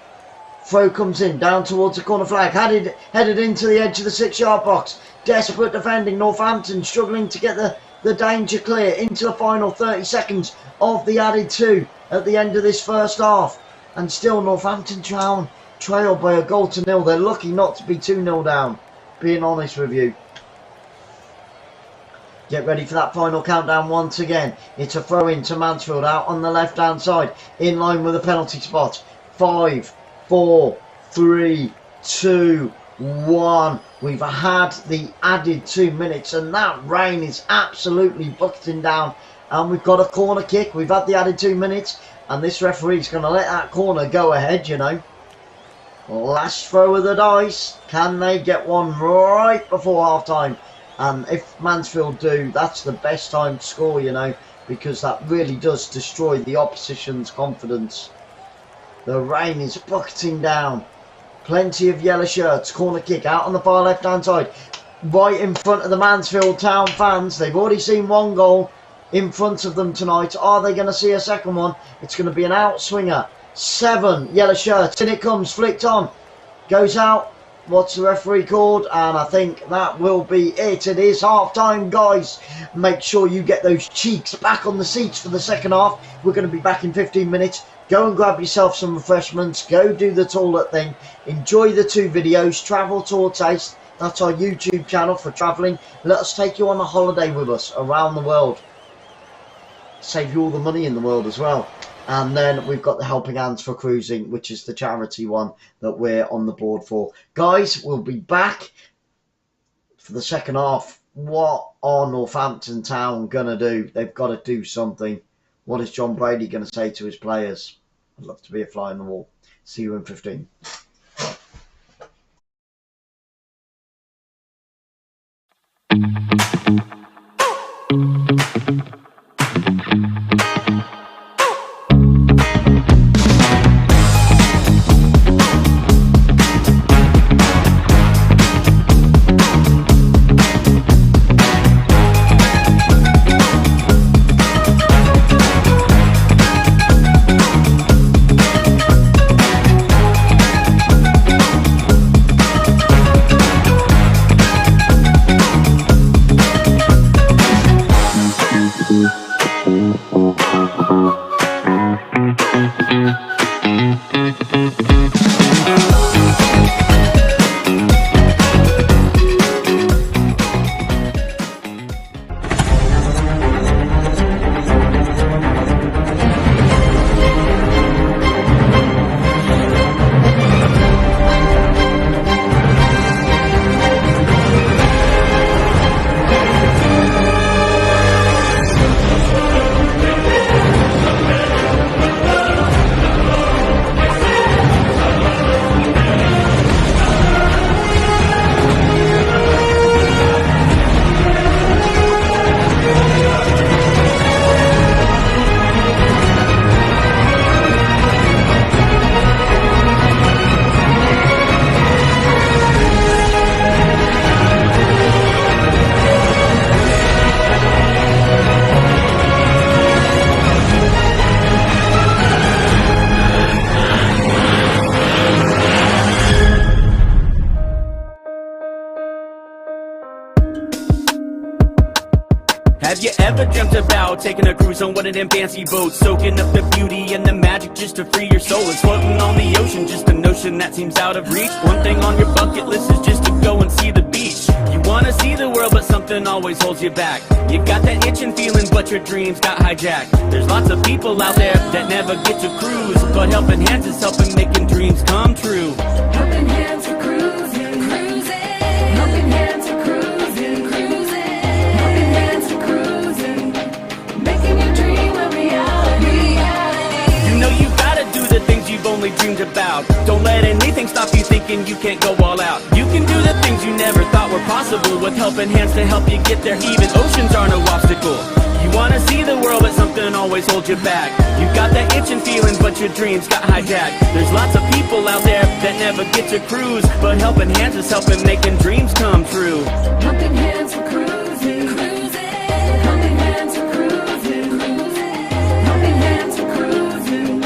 Throw comes in, down towards the corner flag, headed into the edge of the 6-yard box. Desperate defending, Northampton struggling to get the danger clear into the final 30 seconds of the added 2 at the end of this first half. And still Northampton Town trailed by a goal to nil. They're lucky not to be 2-0 down, being honest with you. Get ready for that final countdown once again. It's a throw in to Mansfield out on the left hand side, in line with the penalty spot. 5, 4, 3, 2, 1. We've had the added 2 minutes, and that rain is absolutely bucketing down. And we've got a corner kick. We've had the added 2 minutes, and this referee's going to let that corner go ahead, you know. Last throw of the dice. Can they get one right before half time? And if Mansfield do, that's the best time to score, you know, because that really does destroy the opposition's confidence. The rain is bucketing down. Plenty of yellow shirts. Corner kick out on the far left hand side, right in front of the Mansfield Town fans. They've already seen one goal in front of them tonight. Are they going to see a second one? It's going to be an outswinger. 7 yellow shirts. In it comes, flicked on, goes out. What's the referee called? And I think that will be it. It is half time, guys. Make sure you get those cheeks back on the seats for the second half. We're going to be back in 15 minutes. Go and grab yourself some refreshments. Go do the toilet thing. Enjoy the 2 videos. Travel Tour Taste. That's our YouTube channel for travelling. Let us take you on a holiday with us around the world. Save you all the money in the world as well. And then we've got the Helping Hands for Cruising, which is the charity one that we're on the board for. Guys, we'll be back for the second half. What are Northampton Town going to do? They've got to do something. What is John Brady going to say to his players? I'd love to be a fly on the wall. See you in 15. Have you ever dreamt about taking a cruise on one of them fancy boats, soaking up the beauty and the magic just to free your soul? It's floating on the ocean, just a notion that seems out of reach. One thing on your bucket list is just to go and see the beach. You wanna see the world, but something something always holds you back. You got that itching feeling, but your dreams got hijacked. There's lots of people out there that never get to cruise, but helping hands is helping making dreams come true. Helping hands are cruising, cruising. Helping hands are cruising, cruising. Helping hands are cruising, making your dream a reality. You know you gotta do the things you've only dreamed about. Don't let anything stop you thinking you can't go all out. You can do the things you never thought were possible with helping hands to help you get there. Even oceans are no obstacle. You wanna see the world, but something always holds you back. You got that itching feeling, but your dreams got hijacked. There's lots of people out there that never get to cruise, but helping hands is helping making dreams come true. Helping hands are cruising, cruising. Helping hands are cruising, cruising. Helping hands are cruising,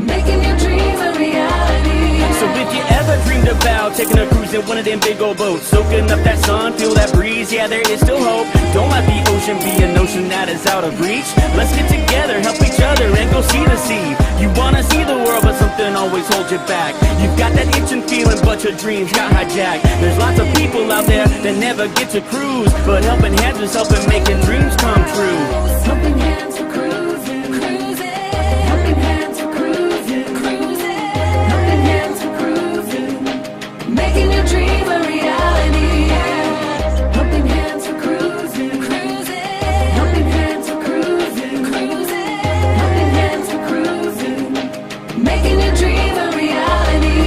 making your dreams a reality. So if you ever dreamed about taking a cruise in one of them big old boats, soaking up that sun, feel that breeze, yeah, there is still hope. Don't let the ocean be an ocean that is out of reach. Let's get together, help each other, and go see the sea. You wanna see the world, but something always holds you back. You've got that itching feeling, but your dreams got hijacked. There's lots of people out there that never get to cruise, but helping hands is helping making dreams come true. Helping hands are cruising, cruising. Helping hands are cruising, cruising. Helping hands are cruising, making your dream a reality. Helping hands are cruising, cruising. Helping hands are cruising, cruising. Helping hands are cruising, making your dream a reality.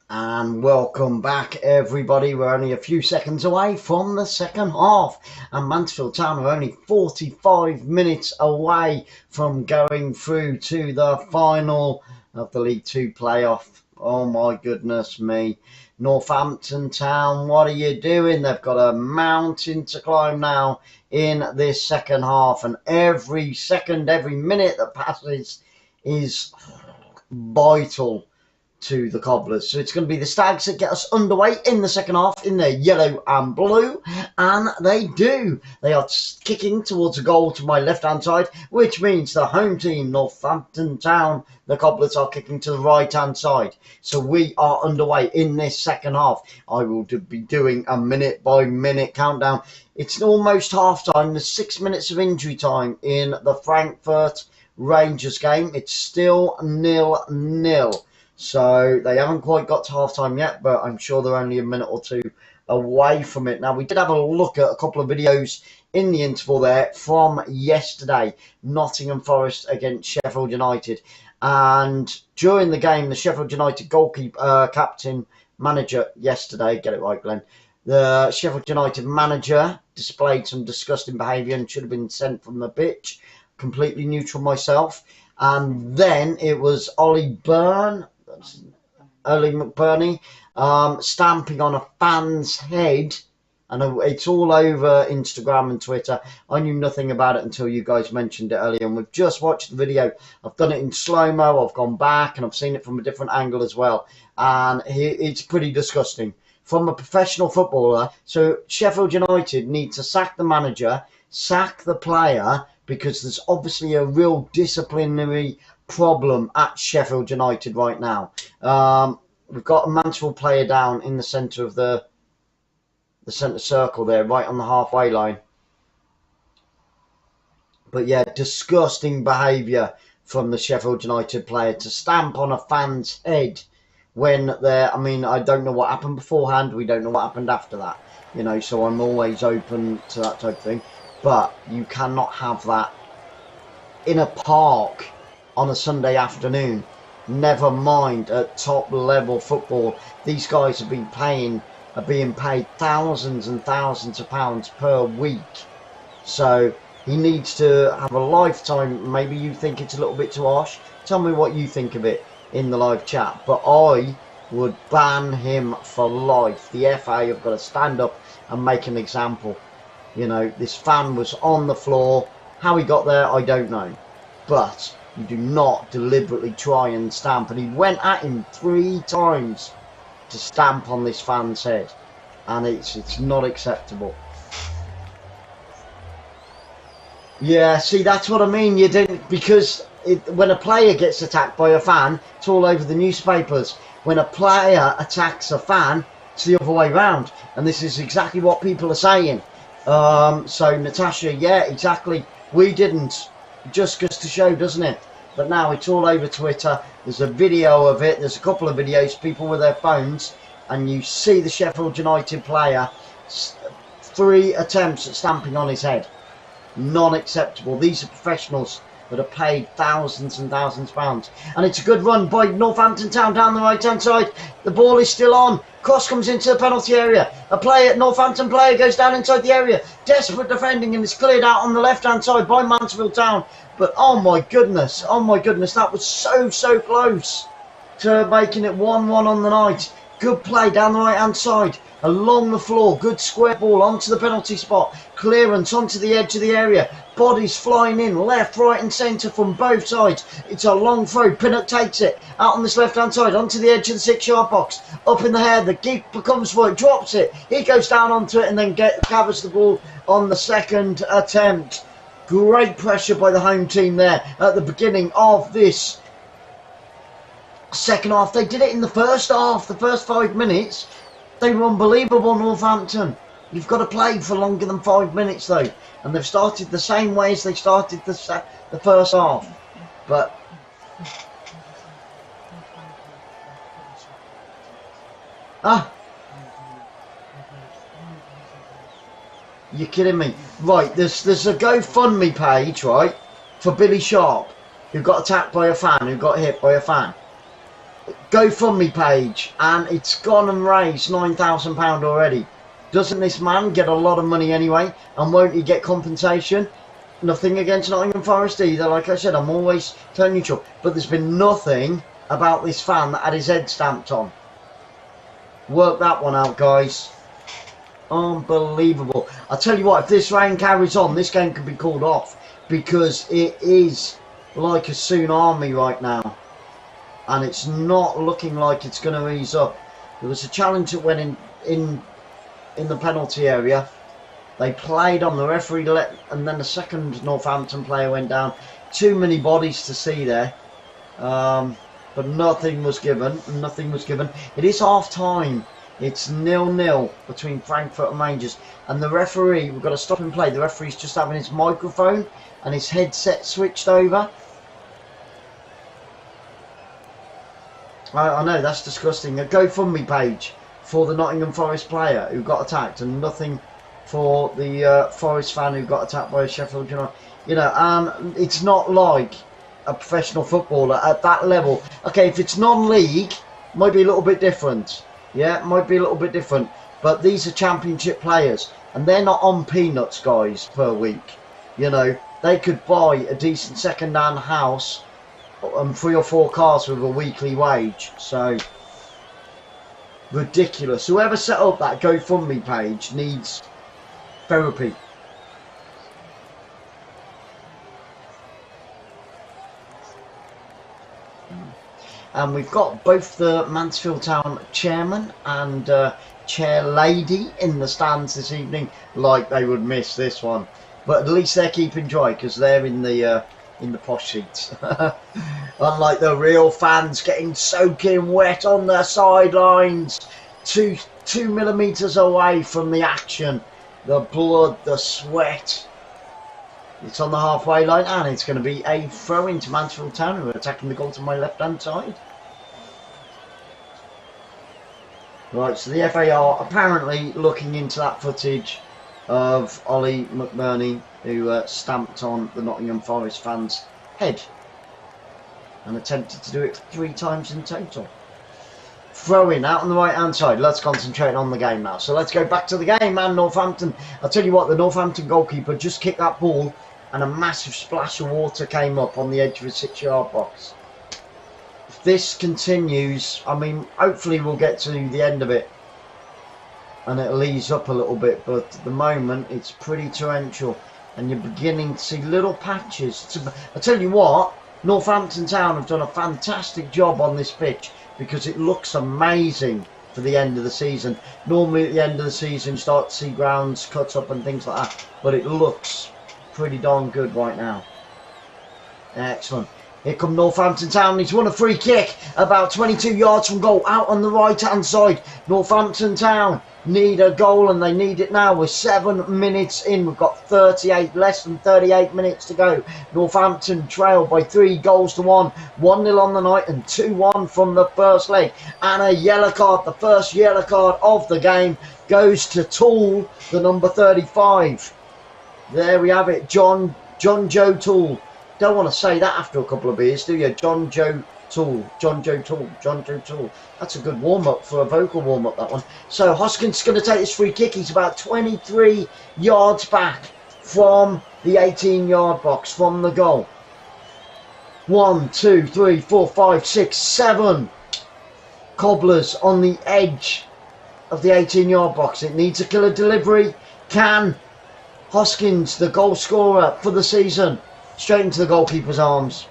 And welcome back, everybody. We're only a few seconds away from the second half, and Mansfield Town are only 45 minutes away from going through to the final of the League Two playoff. Oh my goodness me. Northampton Town, what are you doing? They've got a mountain to climb now in this second half, and every second, every minute that passes is vital to the Cobblers. So it's going to be the Stags that get us underway in the second half in their yellow and blue, and they do. They are kicking towards a goal to my left-hand side, which means the home team, Northampton Town, the Cobblers, are kicking to the right-hand side. So we are underway in this second half. I will be doing a minute-by-minute countdown. It's almost half-time. There's 6 minutes of injury time in the Frankfurt Rangers game. It's still 0-0. So they haven't quite got to half-time yet, but I'm sure they're only a minute or two away from it. Now, we did have a look at a couple of videos in the interval there from yesterday, Nottingham Forest against Sheffield United. And during the game, the Sheffield United goalkeeper, captain, manager yesterday, get it right, Glenn, the Sheffield United manager displayed some disgusting behaviour and should have been sent from the pitch. Completely neutral myself. And then it was Ollie McBurney stamping on a fan's head, and it's all over Instagram and Twitter. I knew nothing about it until you guys mentioned it earlier, and we've just watched the video. I've done it in slow-mo, I've gone back, and I've seen it from a different angle as well, and it's pretty disgusting from a professional footballer. So Sheffield United need to sack the manager, sack the player, because there's obviously a real disciplinary problem at Sheffield United right now. We've got a Mansfield player down in the centre of the centre circle there, right on the halfway line. But yeah, disgusting behaviour from the Sheffield United player to stamp on a fan's head when they're, I mean, I don't know what happened beforehand, we don't know what happened after that, you know, so I'm always open to that type of thing. But you cannot have that in a park on a Sunday afternoon, never mind at top level football. These guys are being paid thousands and thousands of pounds per week. So he needs to have a lifetime. Maybe you think it's a little bit too harsh. Tell me what you think of it in the live chat. But I would ban him for life. The FA have got to stand up and make an example. You know, this fan was on the floor. How he got there, I don't know. But you do not deliberately try and stamp. And he went at him 3 times to stamp on this fan's head. And it's not acceptable. Yeah, see, that's what I mean. You didn't, because when a player gets attacked by a fan, it's all over the newspapers. When a player attacks a fan, it's the other way round. And this is exactly what people are saying. So Natasha, yeah, exactly. We didn't. Just goes to show, doesn't it? But now it's all over Twitter. There's a video of it. There's a couple of videos, people with their phones, and you see the Sheffield United player, 3 attempts at stamping on his head. Non-acceptable. These are professionals that are paid thousands and thousands of pounds. And it's a good run by Northampton Town down the right-hand side. The ball is still on. Cross comes into the penalty area. A Northampton player goes down inside the area. Desperate defending, and it's cleared out on the left-hand side by Mansfield Town. But oh my goodness, that was so close to making it 1-1 on the night. Good play down the right-hand side, along the floor, good square ball onto the penalty spot, clearance onto the edge of the area, bodies flying in, left, right and centre from both sides. It's a long throw, Pinnock takes it, out on this left-hand side, onto the edge of the 6-yard box, up in the air, the keeper comes for it, drops it, he goes down onto it and then gathers the ball on the second attempt. Great pressure by the home team there at the beginning of this second half. They did it in the first half, the first 5 minutes. They were unbelievable, Northampton. You've got to play for longer than 5 minutes though, and they've started the same way as they started the first half. But you're kidding me. Right, there's a GoFundMe page, right, for Billy Sharp, who got attacked by a fan, who got hit by a fan. GoFundMe page, and it's gone and raised £9,000 already. Doesn't this man get a lot of money anyway, and won't he get compensation? Nothing against Nottingham Forest either, like I said, I'm always totally neutral, but there's been nothing about this fan that had his head stamped on. Work that one out, guys. Unbelievable. I'll tell you what, if this rain carries on, this game could be called off, because it is like a tsunami right now, and it's not looking like it's going to ease up. There was a challenge that went in the penalty area. They played on, the referee let, and then the second Northampton player went down. Too many bodies to see there, but nothing was given. Nothing was given. It is half time. It's 0-0 between Frankfurt and Rangers, and the referee, we've got to stop and play. The referee's just having his microphone and his headset switched over. I know, that's disgusting. A GoFundMe page for the Nottingham Forest player who got attacked, and nothing for the Forest fan who got attacked by a Sheffield United. You know, it's not like a professional footballer at that level. Okay, if it's non-league, might be a little bit different. Yeah, might be a little bit different. But these are championship players, and they're not on peanuts, guys, per week. You know, they could buy a decent second-hand house and 3 or 4 cars with a weekly wage. So, ridiculous. Whoever set up that GoFundMe page needs therapy. And we've got both the Mansfield Town chairman and chair lady in the stands this evening, like they would miss this one. But at least they're keeping dry, because they're in the posh seats. Unlike the real fans getting soaking wet on their sidelines, 2 millimeters away from the action. The blood, the sweat. It's on the halfway line, and it's going to be a throw into Mansfield Town, who are attacking the goal to my left-hand side. Right, so the FA are apparently looking into that footage of Ollie McBurney, who stamped on the Nottingham Forest fan's head and attempted to do it 3 times in total. Throw-in out on the right-hand side. Let's concentrate on the game now. So let's go back to the game, man. Northampton. I'll tell you what, the Northampton goalkeeper just kicked that ball, and a massive splash of water came up on the edge of a 6-yard box. If this continues, I mean, hopefully we'll get to the end of it and it'll ease up a little bit, but at the moment it's pretty torrential, and you're beginning to see little patches. I'll tell you what, Northampton Town have done a fantastic job on this pitch, because it looks amazing for the end of the season. Normally at the end of the season you start to see grounds cut up and things like that, but it looks pretty darn good right now. Excellent. Here come Northampton Town. He's won a free kick about 22 yards from goal, out on the right hand side. Northampton Town need a goal, and they need it now. We're 7 minutes in. We've got less than 38 minutes to go. Northampton trail by 3 goals to 1. 1-0 on the night and 2-1 from the first leg. And a yellow card, the first yellow card of the game, goes to Toole, the number 35. There we have it, John Joe Toole. Don't want to say that after a couple of beers, do you? John Joe Toole. That's a good warm-up for a vocal warm-up, that one. So Hoskins going to take this free kick. He's about 23 yards back from the 18-yard box, from the goal. 1, 2, 3, 4, 5, 6, 7 cobblers on the edge of the 18-yard box. It needs a killer delivery. Can Hoskins, the goal scorer for the season, straight into the goalkeeper's arms.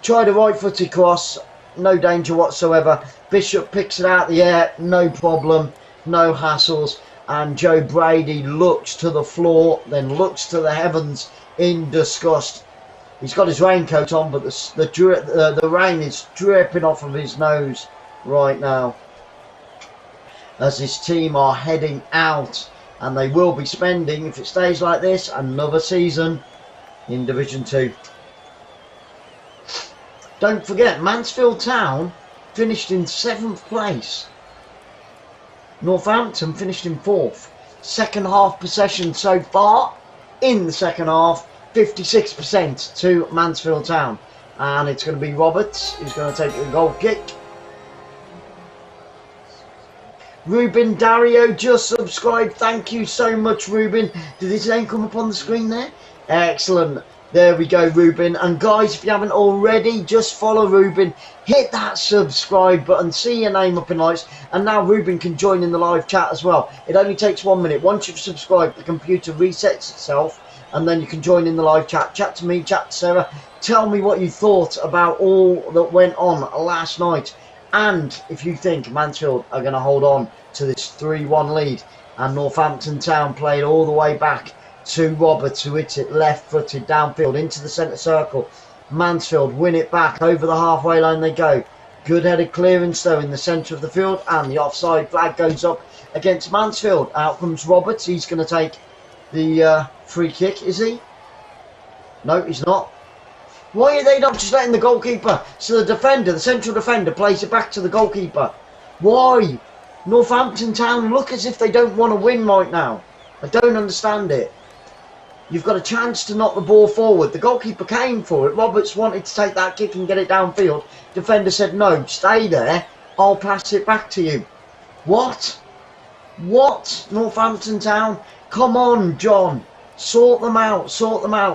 Tried a right-footed cross, no danger whatsoever. Bishop picks it out the air, no problem, no hassles. And Joe Brady looks to the floor, then looks to the heavens in disgust. He's got his raincoat on, but the rain is dripping off of his nose right now, as his team are heading out, and they will be spending, if it stays like this, another season in Division 2. Don't forget, Mansfield Town finished in 7th place. Northampton finished in 4th. Second half possession so far in the second half, 56% to Mansfield Town. And it's going to be Roberts who's going to take a goal kick. 𝓳𝓸𝓷𝓲𝓷𝓰 just subscribed. Thank you so much, Ruben. Did his name come up on the screen there? Excellent. There we go, Ruben. And guys, if you haven't already, just follow Ruben. Hit that subscribe button. See your name up in lights. And now Ruben can join in the live chat as well. It only takes 1 minute. Once you've subscribed, the computer resets itself. And then you can join in the live chat. Chat to me, chat to Sarah. Tell me what you thought about all that went on last night. And if you think Mansfield are going to hold on to this 3-1 lead. And Northampton Town played all the way back to Roberts, who hits it left-footed downfield into the centre circle. Mansfield win it back. Over the halfway line they go. Good headed clearance though in the centre of the field. And the offside flag goes up against Mansfield. Out comes Roberts. He's going to take the free kick, is he? No, he's not. Why are they not just letting the goalkeeper? So the defender, the central defender, plays it back to the goalkeeper. Why? Northampton Town look as if they don't want to win right now. I don't understand it. You've got a chance to knock the ball forward. The goalkeeper came for it. Roberts wanted to take that kick and get it downfield. Defender said, no, stay there. I'll pass it back to you. What? What? Northampton Town? Come on, John. Sort them out,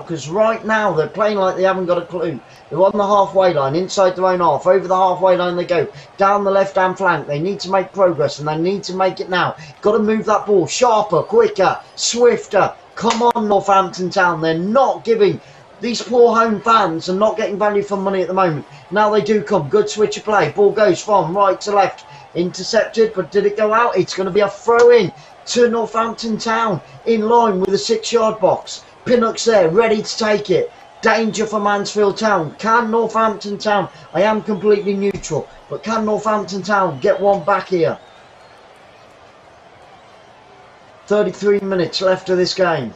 because right now they're playing like they haven't got a clue. They're on the halfway line, inside their own half. Over the halfway line they go, down the left-hand flank. They need to make progress, and they need to make it now. Got to move that ball sharper, quicker, swifter. Come on, Northampton Town. They're not giving. These poor home fans are not getting value for money at the moment. Now they do come. Good switch of play. Ball goes from right to left. Intercepted, but did it go out? It's going to be a throw-in to Northampton Town in line with the 6-yard box. Pinnock's there, ready to take it. Danger for Mansfield Town. Can Northampton Town, I am completely neutral, but can Northampton Town get one back here? 33 minutes left of this game.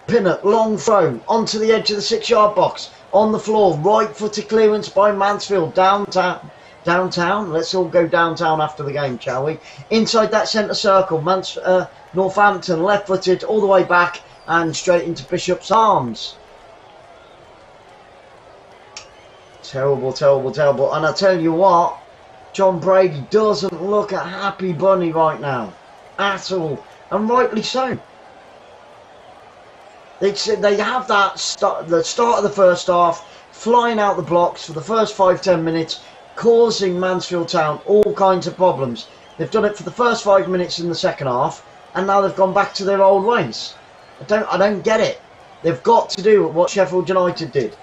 Pinnock, long throw, onto the edge of the 6-yard box. On the floor, right-footed clearance by Mansfield. Downtown, let's all go downtown after the game, shall we? Inside that centre circle, Northampton left-footed all the way back and straight into Bishop's arms. Terrible, terrible, terrible. And I tell you what, John Brady doesn't look a happy bunny right now at all, and rightly so. They have that the start of the first half, flying out the blocks for the first 5-10 minutes, causing Mansfield Town all kinds of problems. They've done it for the first 5 minutes in the second half, and now they've gone back to their old ways. I don't get it. They've got to do what Sheffield United did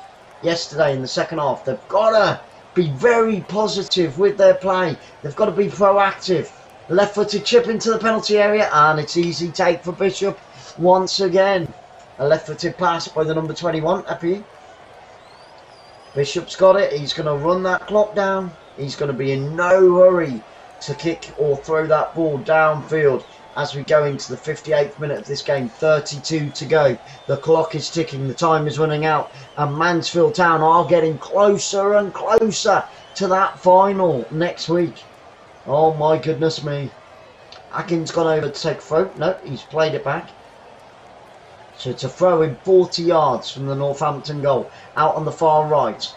yesterday in the second half. They've got to be very positive with their play. They've got to be proactive. Left-footed chip into the penalty area, and it's easy take for Bishop once again. A left-footed pass by the number 21, Epi. Bishop's got it. He's going to run that clock down. He's going to be in no hurry to kick or throw that ball downfield as we go into the 58th minute of this game. 32 to go. The clock is ticking. The time is running out. And Mansfield Town are getting closer and closer to that final next week. Oh my goodness me. Akin's gone over to take a throw. No, he's played it back. So it's a throw in 40 yards from the Northampton goal, out on the far right.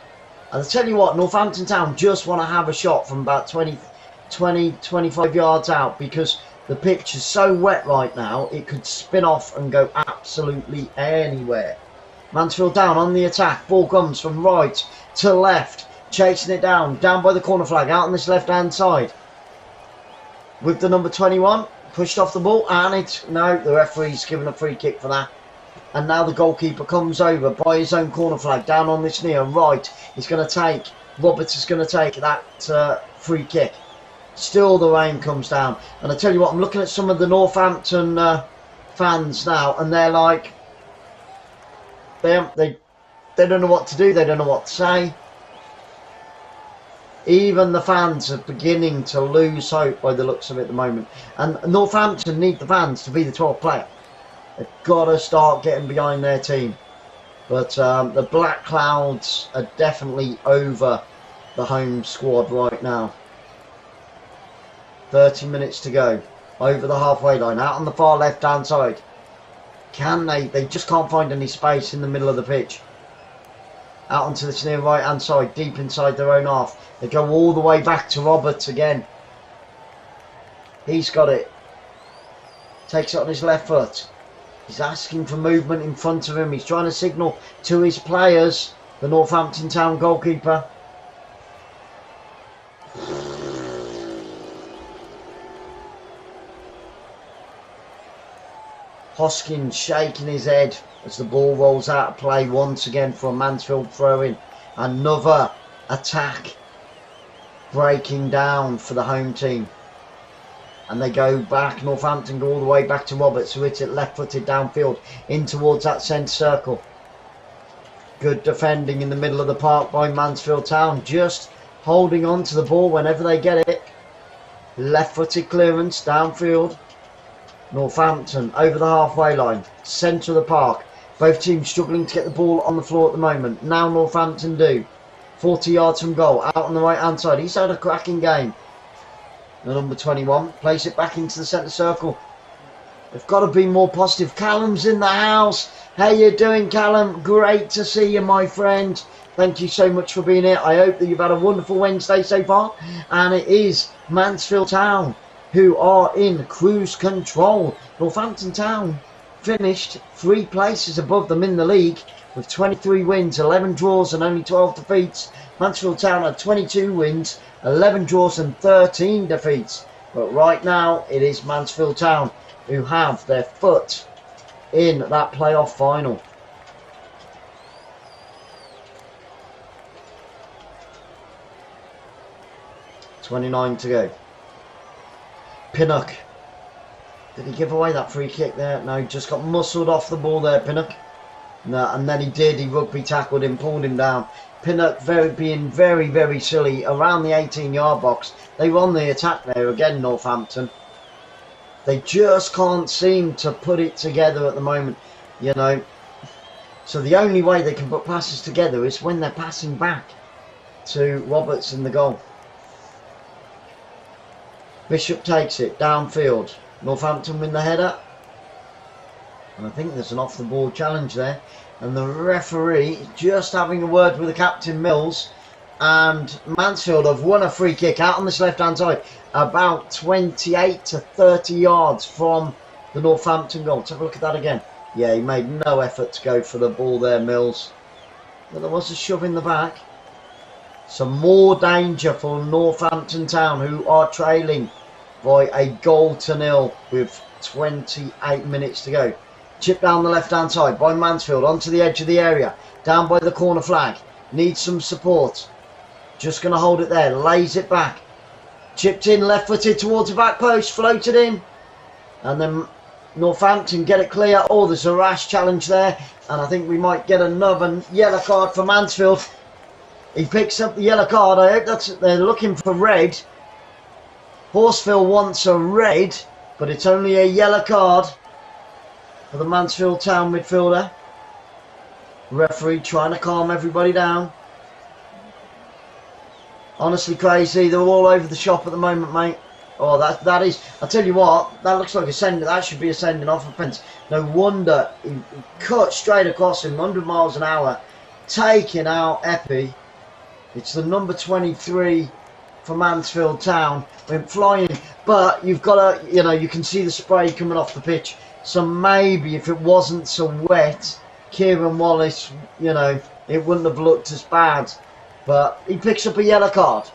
And I tell you what, Northampton Town just want to have a shot from about 25 yards out, because the pitch is so wet right now, it could spin off and go absolutely anywhere. Mansfield Town on the attack. Ball comes from right to left, chasing it down by the corner flag, out on this left-hand side. With the number 21, pushed off the ball, and no, the referee's given a free kick for that. And now the goalkeeper comes over by his own corner flag, down on this near right. Roberts is going to take that free kick. Still the rain comes down. And I tell you what, I'm looking at some of the Northampton fans now, and they're like, they don't know what to do, they don't know what to say. Even the fans are beginning to lose hope by the looks of it at the moment. And Northampton need the fans to be the 12th player. They've got to start getting behind their team. But the black clouds are definitely over the home squad right now. 30 minutes to go. Over the halfway line. Out on the far left-hand side. Can they? They just can't find any space in the middle of the pitch. Out onto this near right-hand side. Deep inside their own half. They go all the way back to Roberts again. He's got it. Takes it on his left foot. He's asking for movement in front of him. He's trying to signal to his players, the Northampton Town goalkeeper. Hoskins shaking his head as the ball rolls out of play once again for a Mansfield throw-in. Another attack breaking down for the home team. And they go back, Northampton go all the way back to Roberts, who hits it left-footed downfield in towards that centre circle. Good defending in the middle of the park by Mansfield Town, just holding on to the ball whenever they get it. Left-footed clearance downfield. Northampton over the halfway line, centre of the park. Both teams struggling to get the ball on the floor at the moment. Now Northampton do. 40 yards from goal, out on the right-hand side. He's had a cracking game. The number 21, place it back into the centre circle. They've got to be more positive. Callum's in the house. How you doing, Callum? Great to see you, my friend. Thank you so much for being here. I hope that you've had a wonderful Wednesday so far. And it is Mansfield Town who are in cruise control. Northampton Town finished 3 places above them in the league with 23 wins, 11 draws and only 12 defeats. Mansfield Town had 22 wins, 11 draws and 13 defeats. But right now it is Mansfield Town who have their foot in that playoff final. .29 to go. Pinnock. Did he give away that free kick there? No, just got muscled off the ball there, Pinnock. No, and then he did. He rugby tackled him, pulled him down. Pinnock being very, very silly around the 18-yard box. They were on the attack there again, Northampton. They just can't seem to put it together at the moment, you know. So the only way they can put passes together is when they're passing back to Roberts in the goal. Bishop takes it downfield. Northampton win the header. And I think there's an off-the-ball challenge there. And the referee just having a word with the captain, Mills. And Mansfield have won a free kick out on this left-hand side. About 28 to 30 yards from the Northampton goal. Let's have a look at that again. Yeah, he made no effort to go for the ball there, Mills. But there was a shove in the back. Some more danger for Northampton Town, who are trailing by a goal to nil with 28 minutes to go. Chip down the left-hand side by Mansfield onto the edge of the area. Down by the corner flag. Needs some support. Just going to hold it there. Lays it back. Chipped in, left-footed towards the back post. Floated in. And then Northampton get it clear. Oh, there's a rash challenge there. And I think we might get another yellow card for Mansfield. He picks up the yellow card. I hope they're looking for red. Horsfield wants a red, but it's only a yellow card for the Mansfield Town midfielder. Referee trying to calm everybody down. Honestly crazy. They're all over the shop at the moment, mate. Oh, that is. I tell you what, that looks like a send. That should be a sending off offence. No wonder he cut straight across him, 100 miles an hour, taking out Epi. It's the number 23 for Mansfield Town. Went flying, but you've got to, you know, you can see the spray coming off the pitch. So maybe if it wasn't so wet, Kieran Wallace, you know, it wouldn't have looked as bad. But he picks up a yellow card.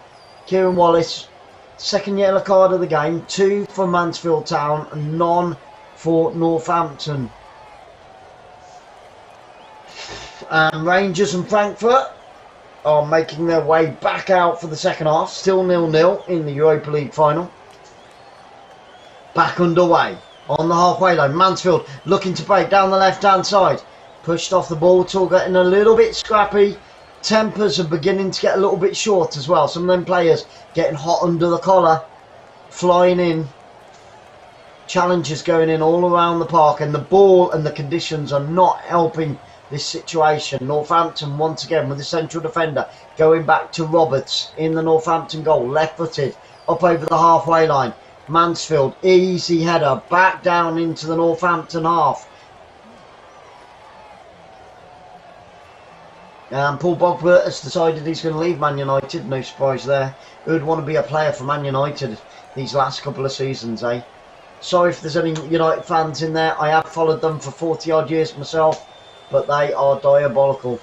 Kieran Wallace, second yellow card of the game. 2 for Mansfield Town and none for Northampton. And Rangers and Frankfurt are making their way back out for the second half. Still 0-0 in the Europa League final. Back underway on the halfway line. Mansfield looking to break down the left-hand side. Pushed off the ball. It's all getting a little bit scrappy. Tempers are beginning to get a little bit short as well. Some of them players getting hot under the collar. Flying in. Challenges going in all around the park. And the ball and the conditions are not helping this situation. Northampton once again with the central defender going back to Roberts in the Northampton goal. Left-footed up over the halfway line. Mansfield, easy header back down into the Northampton half. And Paul Pogba has decided he's going to leave Man United. No surprise there. Who'd want to be a player for Man United these last couple of seasons, eh? Sorry if there's any United fans in there. I have followed them for 40 odd years myself, but they are diabolical.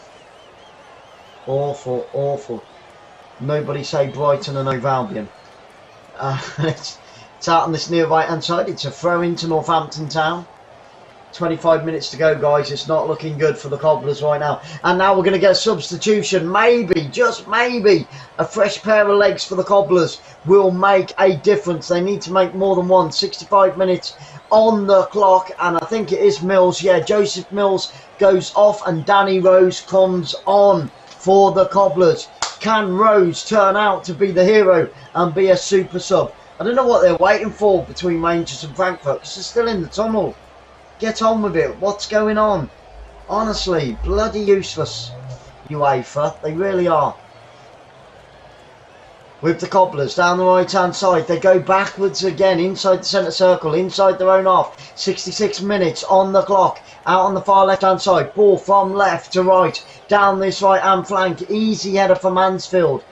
Awful, awful. Nobody say Brighton and Hove Albion. It's out on this near right hand side. It's a throw into Northampton Town. 25 minutes to go, guys. It's not looking good for the Cobblers right now. And now we're going to get a substitution. Maybe, just maybe, a fresh pair of legs for the Cobblers will make a difference. They need to make more than one. 65 minutes on the clock. And I think it is Mills. Yeah, Joseph Mills goes off and Danny Rose comes on for the Cobblers. Can Rose turn out to be the hero and be a super sub? I don't know what they're waiting for between Rangers and Frankfurt, because they're still in the tunnel. Get on with it. What's going on? Honestly, bloody useless, UEFA. They really are. With the Cobblers down the right hand side, they go backwards again inside the centre circle, inside their own half. 66 minutes on the clock. Out on the far left hand side, ball from left to right down this right hand flank. Easy header for Mansfield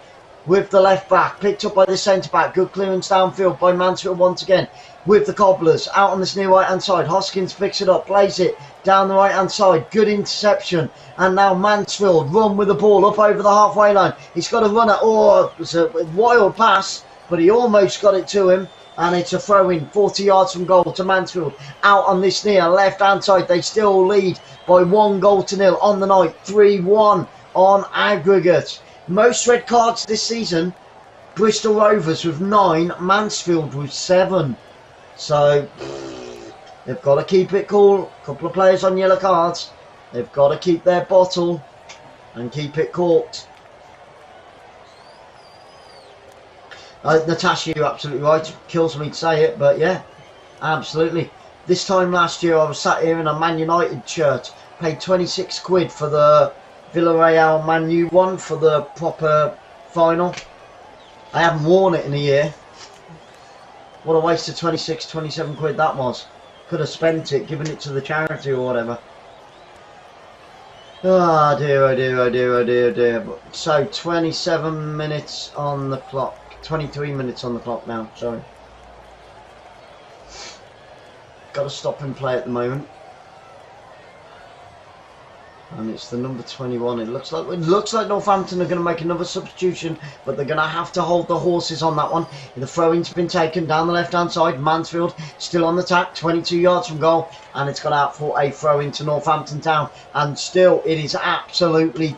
with the left back, picked up by the centre back. Good clearance downfield by Mansfield once again. With the Cobblers out on this near right hand side, Hoskins picks it up, plays it down the right hand side. Good interception, and now Mansfield run with the ball up over the halfway line. He's got a runner. Oh, it was a wild pass, but he almost got it to him, and it's a throw in 40 yards from goal to Mansfield. Out on this near left hand side, they still lead by 1-0 on the night. 3-1 on aggregate. Most red cards this season, Bristol Rovers with 9, Mansfield with 7. So they've got to keep it cool. A couple of players on yellow cards. They've got to keep their bottle and keep it corked. Natasha, you're absolutely right. It kills me to say it, but yeah, absolutely. This time last year I was sat here in a Man United shirt, paid 26 quid for the Villarreal Man U one for the proper final. I haven't worn it in a year. What a waste of 26, 27 quid that was. Could have spent it, given it to the charity or whatever. Oh dear, oh dear, oh dear, oh dear, oh dear. So 27 minutes on the clock. 23 minutes on the clock now, sorry. Got to stop and play at the moment. And it's the number 21. It looks like Northampton are going to make another substitution, but they're going to have to hold the horses on that one. The throw-in's been taken down the left-hand side. Mansfield still on the attack, 22 yards from goal, and it's gone out for a throw-in to Northampton Town. And still, it is absolutely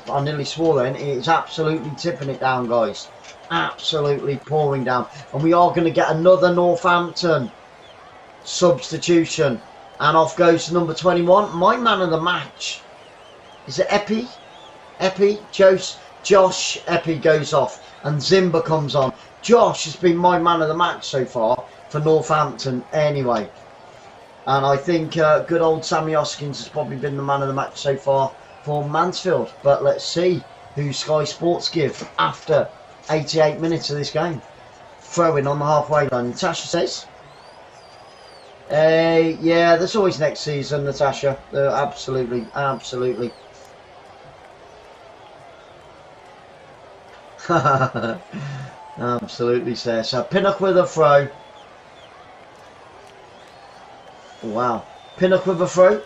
I nearly swore then. It is absolutely tipping it down, guys. Absolutely pouring down. And we are going to get another Northampton substitution. And off goes number 21, my man of the match. Is it Epi? Epi? Josh Epi goes off and Zimba comes on. Josh has been my man of the match so far for Northampton anyway. And I think good old Sammy Hoskins has probably been the man of the match so far for Mansfield. But let's see who Sky Sports give after 88 minutes of this game. Throwing on the halfway line. Natasha says... yeah, there's always next season, Natasha. Absolutely, absolutely. Absolutely, sir. So Pinnock with a throw. Wow. Pinnock with a throw.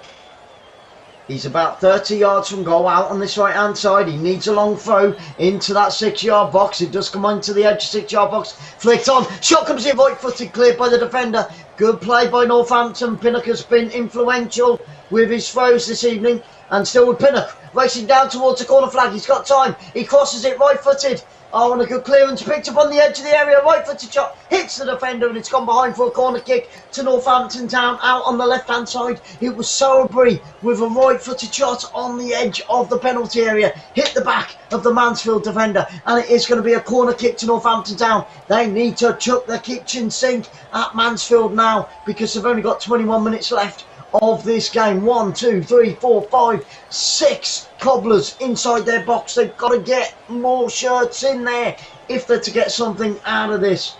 He's about 30 yards from goal, out on this right hand side. He needs a long throw into that 6-yard box. It does come onto the edge of 6-yard box. Flicked on. Shot comes in right footed, cleared by the defender. Good play by Northampton. Pinnock has been influential with his throws this evening. And still with Pinnock racing down towards the corner flag. He's got time. He crosses it right footed. Oh, and a good clearance, picked up on the edge of the area, right footed shot, hits the defender, and it's gone behind for a corner kick to Northampton Town. Out on the left hand side, it was Sowerbury with a right footed shot on the edge of the penalty area, hit the back of the Mansfield defender, and it is going to be a corner kick to Northampton Town. They need to chuck their kitchen sink at Mansfield now, because they've only got 21 minutes left of this game. 1, 2, 3, 4, 5, 6 Cobblers inside their box. They've got to get more shirts in there if they're to get something out of this.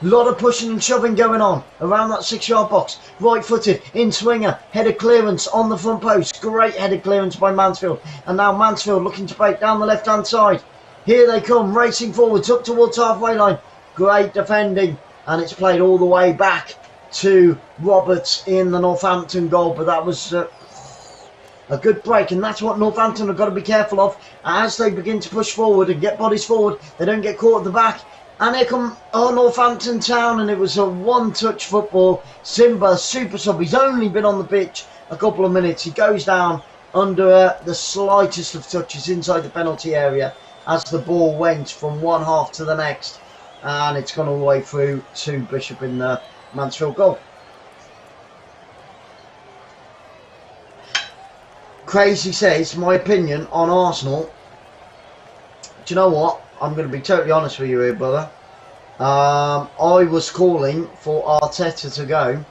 A lot of pushing and shoving going on around that 6-yard box. Right footed in swinger, headed clearance on the front post. Great headed clearance by Mansfield, and now Mansfield looking to break down the left hand side. Here they come, racing forwards up towards halfway line. Great defending, and it's played all the way back to Roberts in the Northampton goal, but that was a good break, and that's what Northampton have got to be careful of as they begin to push forward and get bodies forward. They don't get caught at the back. And here come Northampton Town, and it was a one-touch football. Simba, super sub, he's only been on the pitch a couple of minutes. He goes down under the slightest of touches inside the penalty area as the ball went from one half to the next. And it's gone all the way through to Bishop in the Mansfield goal. Crazy says, my opinion on Arsenal. Do you know what? I'm going to be totally honest with you here, brother. I was calling for Arteta to go,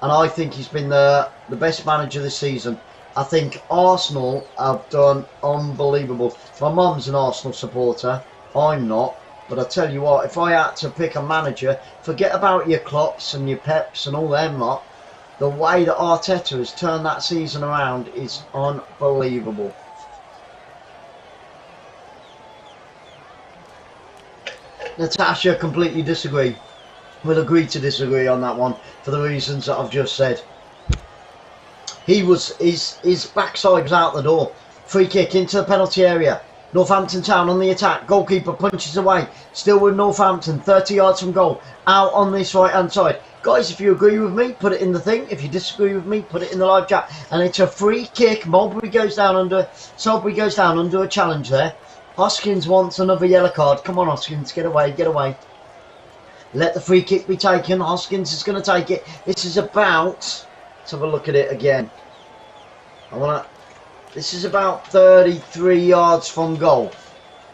and I think he's been the best manager this season. I think Arsenal have done unbelievable. My mum's an Arsenal supporter. I'm not. But I tell you what, if I had to pick a manager, forget about your Klopps and your Peps and all them lot. The way that Arteta has turned that season around is unbelievable. Natasha, completely disagree. We'll agree to disagree on that one for the reasons that I've just said. His backside was out the door. Free kick into the penalty area. Northampton Town on the attack. Goalkeeper punches away. Still with Northampton. 30 yards from goal. Out on this right hand side. Guys, if you agree with me, put it in the thing. If you disagree with me, put it in the live chat. And it's a free kick. Salisbury goes down under a challenge there. Hoskins wants another yellow card. Come on, Hoskins, get away, get away. Let the free kick be taken. Hoskins is going to take it. This is about, let's have a look at it again. This is about 33 yards from goal.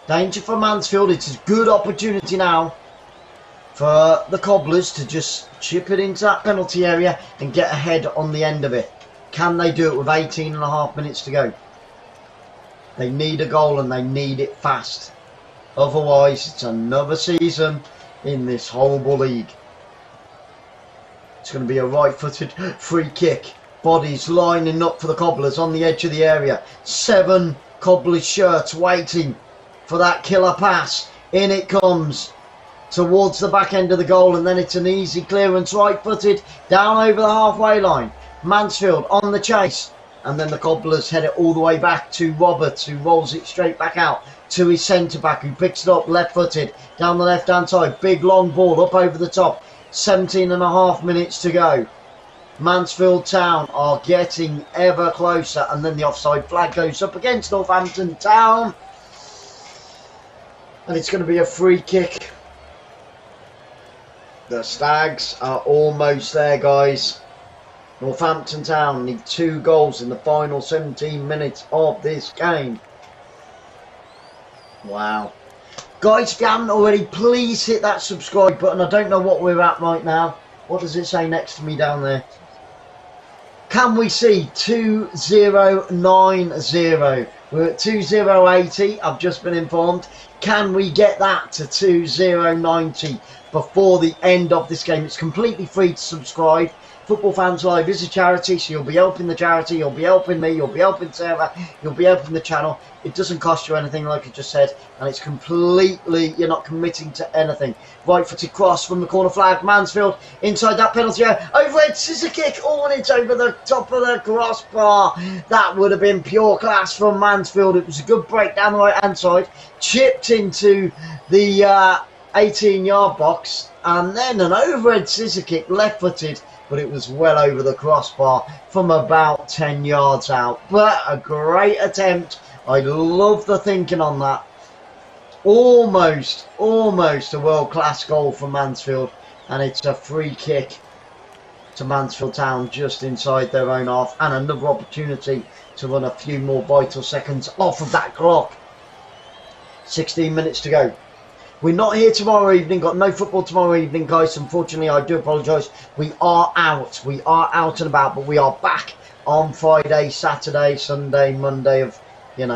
Danger for Mansfield. It's a good opportunity now for the Cobblers to just chip it into that penalty area and get ahead on the end of it. Can they do it with 18.5 minutes to go? They need a goal, and they need it fast. Otherwise, it's another season in this horrible league. It's going to be a right-footed free kick. Bodies lining up for the Cobblers on the edge of the area. 7 Cobblers shirts waiting for that killer pass. In it comes towards the back end of the goal, and then it's an easy clearance, right-footed, down over the halfway line. Mansfield on the chase. And then the Cobblers head it all the way back to Roberts, who rolls it straight back out to his centre-back, who picks it up left-footed down the left-hand side. Big long ball up over the top. 17.5 minutes to go. Mansfield Town are getting ever closer. And then the offside flag goes up against Northampton Town. And it's going to be a free kick. The Stags are almost there, guys. Northampton Town need 2 goals in the final 17 minutes of this game. Wow. Guys, if you haven't already, please hit that subscribe button. I don't know what we're at right now. What does it say next to me down there? Can we see 2090? We're at 2080, I've just been informed. Can we get that to 2090 before the end of this game? It's completely free to subscribe. Football Fans Live is a charity, so you'll be helping the charity, you'll be helping me, you'll be helping Sarah, you'll be helping the channel. It doesn't cost you anything, like I just said, and it's completely, you're not committing to anything. Right-footed cross from the corner flag, Mansfield inside that penalty area, overhead scissor kick, oh, and it's over the top of the crossbar. That would have been pure class from Mansfield. It was a good break down the right-hand side, chipped into the 18-yard box, and then an overhead scissor kick, left-footed, but it was well over the crossbar from about 10 yards out. But a great attempt. I love the thinking on that. Almost a world-class goal from Mansfield. And it's a free kick to Mansfield Town just inside their own half. And another opportunity to run a few more vital seconds off of that clock. 16 minutes to go. We're not here tomorrow evening, got no football tomorrow evening, guys. Unfortunately, I do apologise. We are out and about, but we are back on Friday, Saturday, Sunday, Monday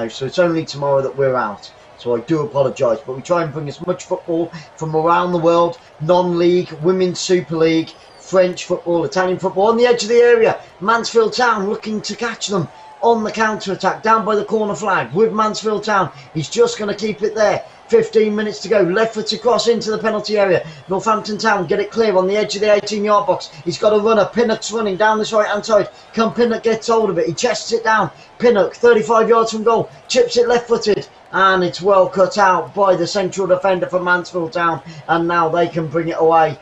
so it's only tomorrow that we're out. So I do apologise, but we try and bring as much football from around the world, non-league, Women's Super League, French football, Italian football, on the edge of the area. Mansfield Town looking to catch them on the counter-attack, down by the corner flag with Mansfield Town. He's just going to keep it there. 15 minutes to go. Left footed cross into the penalty area. Northampton Town get it clear on the edge of the 18-yard box. He's got a runner. Pinnock's running down this right-hand side. Pinnock gets hold of it. He chests it down. Pinnock, 35 yards from goal. Chips it left footed. And it's well cut out by the central defender for Mansfield Town. And now they can bring it away.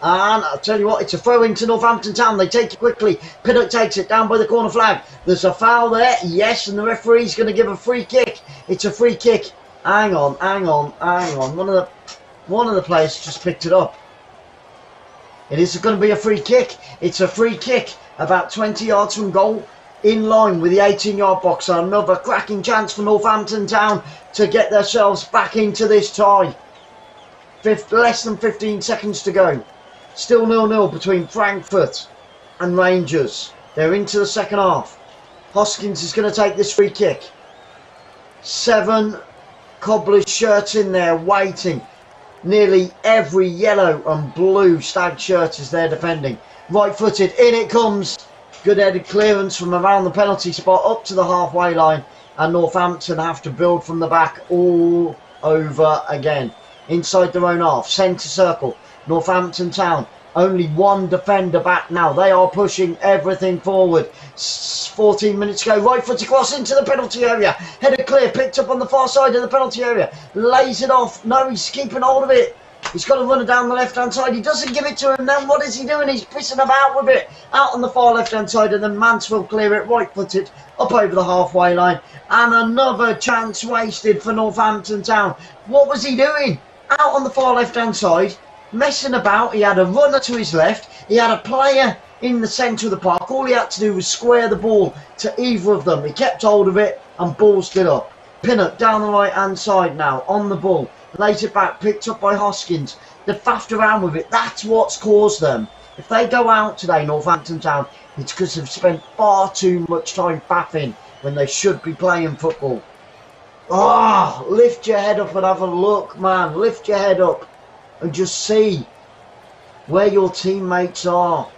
And I'll tell you what, it's a throw into Northampton Town. They take it quickly. Pinnock takes it down by the corner flag. There's a foul there. Yes, and the referee's going to give a free kick. It's a free kick. Hang on. One of the players just picked it up. It is going to be a free kick. It's a free kick about 20 yards from goal, in line with the 18-yard box. Another cracking chance for Northampton Town to get themselves back into this tie. Less than 15 seconds to go. Still 0-0 between Frankfurt and Rangers. They're into the second half. Hoskins is going to take this free kick. 7 Cobbler's shirts in there waiting. Nearly every yellow and blue Stag shirt is there defending. Right footed, in it comes. Good headed clearance from around the penalty spot up to the halfway line. And Northampton have to build from the back all over again. Inside their own half, centre circle. Northampton Town, only one defender back now. They are pushing everything forward. 14 minutes to go. Right foot across into the penalty area. Headed clear, picked up on the far side of the penalty area. Lays it off. No, he's keeping hold of it. He's got to run it down the left-hand side. He doesn't give it to him. Then what is he doing? He's pissing about with it. Out on the far left-hand side, and then Mansfield clear it right-footed up over the halfway line. And another chance wasted for Northampton Town. What was he doing? Out on the far left-hand side, messing about. He had a runner to his left. He had a player in the centre of the park. All he had to do was square the ball to either of them. He kept hold of it and ballsed it up. Pinnock down the right-hand side now, on the ball. Lays it back, picked up by Hoskins. They faffed around with it. That's what's caused them. If they go out today, Northampton Town, it's because they've spent far too much time faffing when they should be playing football. Oh, lift your head up and have a look, man. Lift your head up and just see where your teammates are.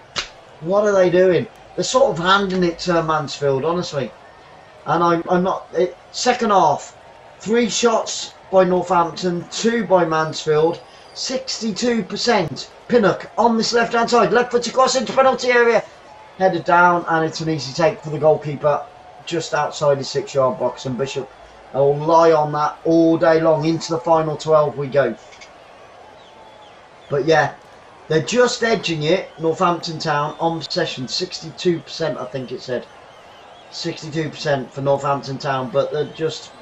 What are they doing? They're sort of handing it to Mansfield, honestly. And I'm not... second half, 3 shots by Northampton, 2 by Mansfield, 62%. Pinnock on this left-hand side, left foot across into penalty area. Headed down, and it's an easy take for the goalkeeper just outside his 6-yard box. And Bishop will lie on that all day long. Into the final 12 we go. But yeah, they're just edging it, Northampton Town, on possession. 62%, I think it said. 62% for Northampton Town, but they're just...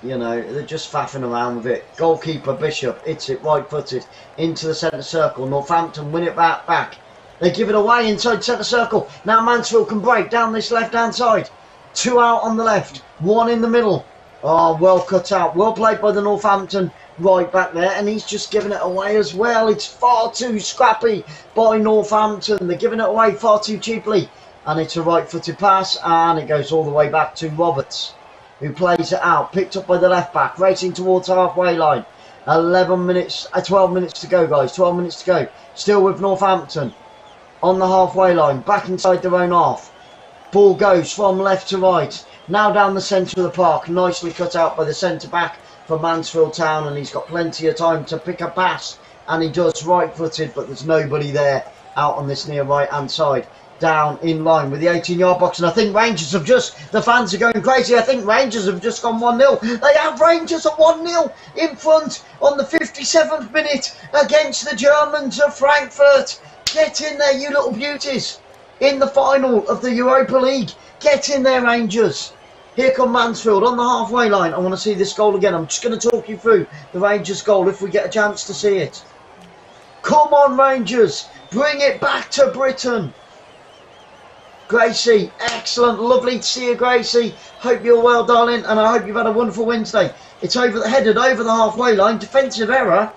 You know, they're just faffing around with it. Goalkeeper Bishop hits it right-footed into the centre circle. Northampton win it back. They give it away inside centre circle. Now Mansfield can break down this left-hand side. 2 out on the left, 1 in the middle. Oh, well cut out. Well played by the Northampton right back there. And he's just giving it away as well. It's far too scrappy by Northampton. They're giving it away far too cheaply. And it's a right-footed pass. And it goes all the way back to Roberts, who plays it out, picked up by the left back, racing towards halfway line. 12 minutes to go, guys. 12 minutes to go. Still with Northampton on the halfway line, back inside their own half. Ball goes from left to right. Now down the centre of the park, nicely cut out by the centre back for Mansfield Town, and he's got plenty of time to pick a pass, and he does right-footed, but there's nobody there out on this near right-hand side. Down in line with the 18-yard box, and I think Rangers have just, the fans are going crazy. I think Rangers have just gone 1-0. They have Rangers at 1-0 in front on the 57th minute against the Germans of Frankfurt. Get in there, you little beauties, in the final of the Europa League. Get in there, Rangers. Here come Mansfield on the halfway line. I want to see this goal again. I'm just going to talk you through the Rangers goal if we get a chance to see it. Come on, Rangers, bring it back to Britain. Gracie, excellent, lovely to see you, Gracie. Hope you're well, darling, and I hope you've had a wonderful Wednesday. It's headed over the halfway line, defensive error.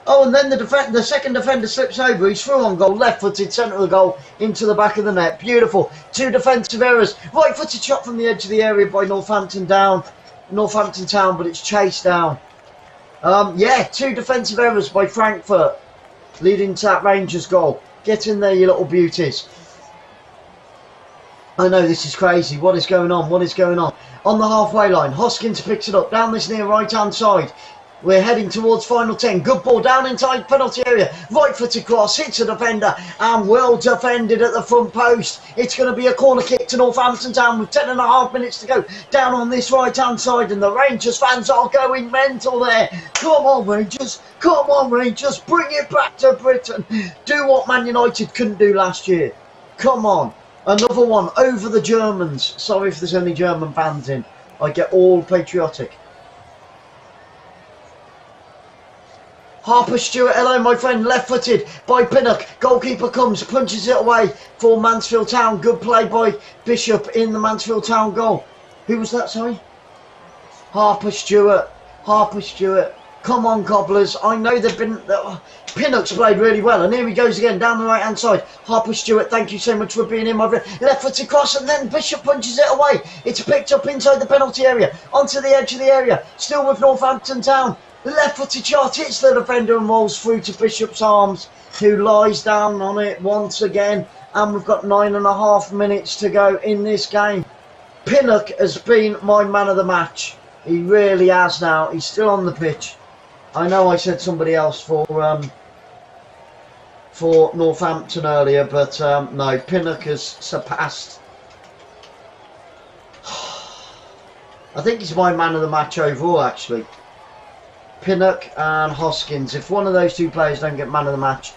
Oh, and then the second defender slips over. He's through on goal, left-footed, centre of the goal, into the back of the net. Beautiful. 2 defensive errors. Right-footed shot from the edge of the area by Northampton Town, but it's chased down. Yeah, 2 defensive errors by Frankfurt, leading to that Rangers goal. Get in there, you little beauties. I know, this is crazy. What is going on? What is going on? On the halfway line, Hoskins picks it up down this near right-hand side. We're heading towards final 10. Good ball down inside penalty area. Right-footed cross, hits a defender, and well defended at the front post. It's going to be a corner kick to Northampton Town with 10.5 minutes to go. Down on this right-hand side, and the Rangers fans are going mental there. Come on, Rangers. Come on, Rangers. Bring it back to Britain. Do what Man United couldn't do last year. Come on. Another one over the Germans. Sorry if there's any German fans in. I get all patriotic. Harper-Stewart, hello my friend, left-footed by Pinnock. Goalkeeper comes, punches it away for Mansfield Town. Good play by Bishop in the Mansfield Town goal. Who was that, sorry? Harper-Stewart. Harper-Stewart. Come on, Cobblers. I know they've been... Pinnock's played really well, and here he goes again down the right-hand side. Harper-Stewart, thank you so much for being in, my friend. Left-footed cross, and then Bishop punches it away. It's picked up inside the penalty area, onto the edge of the area. Still with Northampton Town. The left-footed shot hits the defender and rolls through to Bishop's arms, who lies down on it once again. And we've got 9.5 minutes to go in this game. Pinnock has been my man of the match. He really has now. He's still on the pitch. I know I said somebody else for Northampton earlier, but no, Pinnock has surpassed. I think he's my man of the match overall, actually. Pinnock and Hoskins. If one of those two players don't get man of the match,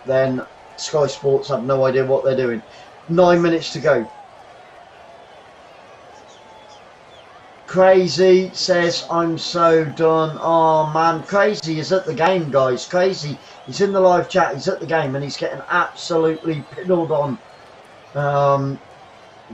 then Sky Sports have no idea what they're doing. 9 minutes to go. Crazy says, I'm so done. Oh man, Crazy is at the game, guys. Crazy, he's in the live chat, he's at the game, and he's getting absolutely piddled on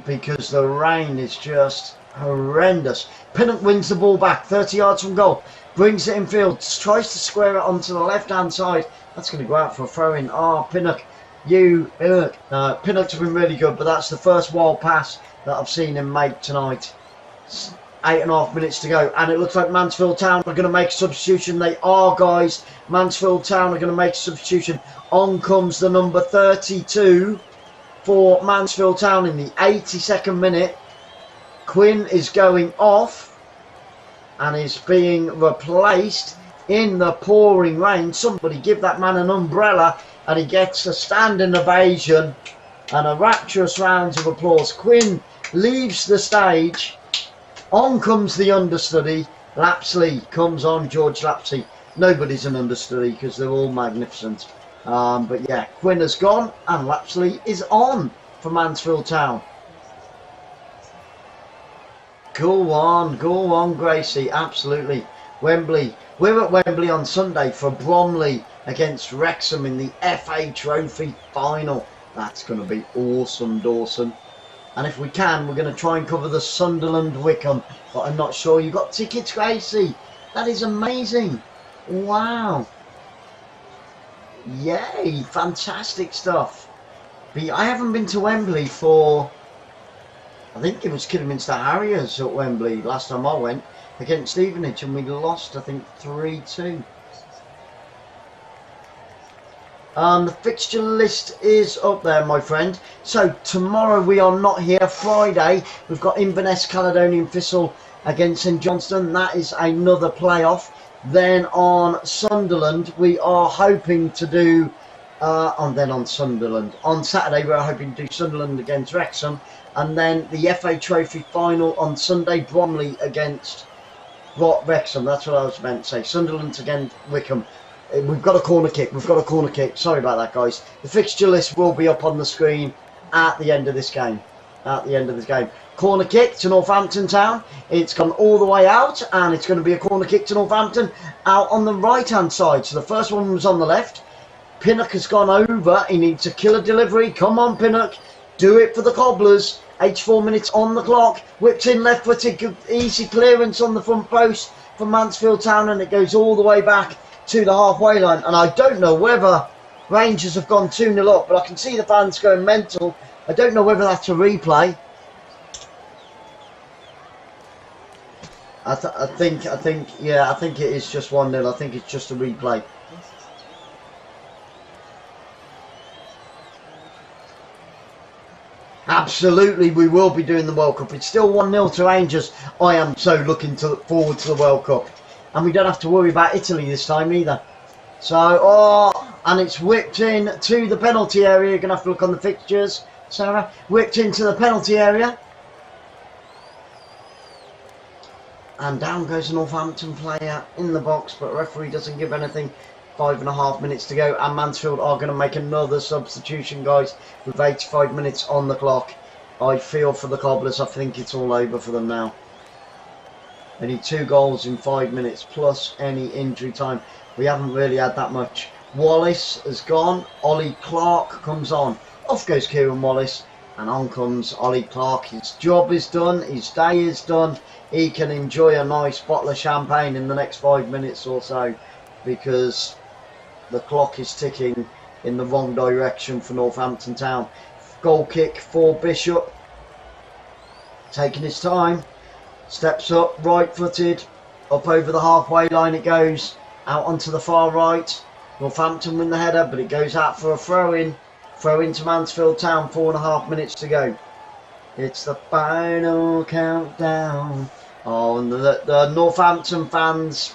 because the rain is just horrendous. Pinnock wins the ball back 30 yards from goal, brings it in field, tries to square it onto the left hand side. That's going to go out for a throw in. Oh, Pinnock, Pinnock's been really good, but that's the first wild pass that I've seen him make tonight. 8.5 minutes to go, and it looks like Mansfield Town are going to make a substitution. They are, guys. Mansfield Town are going to make a substitution. On comes the number 32 for Mansfield Town in the 82nd minute. Quinn is going off and is being replaced in the pouring rain. Somebody give that man an umbrella, and he gets a standing ovation and a rapturous round of applause. Quinn leaves the stage. On comes the understudy. 𝓳𝓸𝓷𝓲𝓷𝓰 comes on, George 𝓳𝓸𝓷𝓲𝓷𝓰. Nobody's an understudy because they're all magnificent. But yeah, Quinn has gone and 𝓳𝓸𝓷𝓲𝓷𝓰 is on for Mansfield Town. Go on, Gracie, absolutely. Wembley. We're at Wembley on Sunday for Bromley against Wrexham in the FA Trophy final. That's going to be awesome, Dawson. And if we can, we're going to try and cover the Sunderland-Wycombe. But I'm not sure. You got tickets, Gracie? That is amazing. Wow. Yay. Fantastic stuff. But I haven't been to Wembley for... I think it was Kidderminster Harriers at Wembley last time I went against Stevenage. And we lost, I think, 3-2. The fixture list is up there, my friend. So tomorrow we are not here. Friday we've got Inverness Caledonian Thistle against St Johnstone. That is another playoff. Then on Sunderland we are hoping to do on Saturday we're hoping to do Sunderland against Wrexham, and then the FA Trophy final on Sunday, Bromley against Wrexham. That's what I was meant to say. Sunderland against Wycombe. We've got a corner kick. Sorry about that, guys. The fixture list will be up on the screen at the end of this game. Corner kick to Northampton Town. It's gone all the way out, and it's going to be a corner kick to Northampton out on the right-hand side. So the first one was on the left. Pinnock has gone over. He needs a killer delivery. Come on, Pinnock. Do it for the Cobblers. 84 minutes on the clock. Whipped in left-footed. Easy clearance on the front post for Mansfield Town, and it goes all the way back to the halfway line. And I don't know whether Rangers have gone 2-0 up, but I can see the fans going mental. I don't know whether that's a replay. I think it is just 1-0. I think it's just a replay. Absolutely, we will be doing the World Cup. It's still 1-0 to Rangers. I am so looking forward to the World Cup. And we don't have to worry about Italy this time either. So, and it's whipped in to the penalty area. You're going to have to look on the fixtures, Sarah. Whipped into the penalty area. And down goes a Northampton player in the box, but referee doesn't give anything. 5.5 minutes to go, and Mansfield are going to make another substitution, guys, with 85 minutes on the clock. I feel for the Cobblers. I think it's all over for them now. They need 2 goals in 5 minutes, plus any injury time. We haven't really had that much. Wallace has gone. Ollie Clark comes on. Off goes Kieran Wallace, and on comes Ollie Clark. His job is done. His day is done. He can enjoy a nice bottle of champagne in the next 5 minutes or so, because the clock is ticking in the wrong direction for Northampton Town. Goal kick for Bishop. Taking his time. Steps up, right-footed. Up over the halfway line it goes. Out onto the far right. Northampton win the header, but it goes out for a throw-in. Throw-in to Mansfield Town. 4.5 minutes to go. It's the final countdown. Oh, and the Northampton fans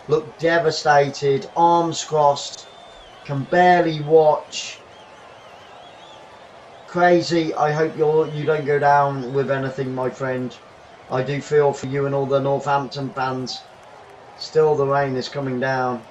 look devastated, arms crossed, can barely watch. Crazy. I hope you don't go down with anything, my friend. I do feel for you and all the Northampton fans. Still the rain is coming down.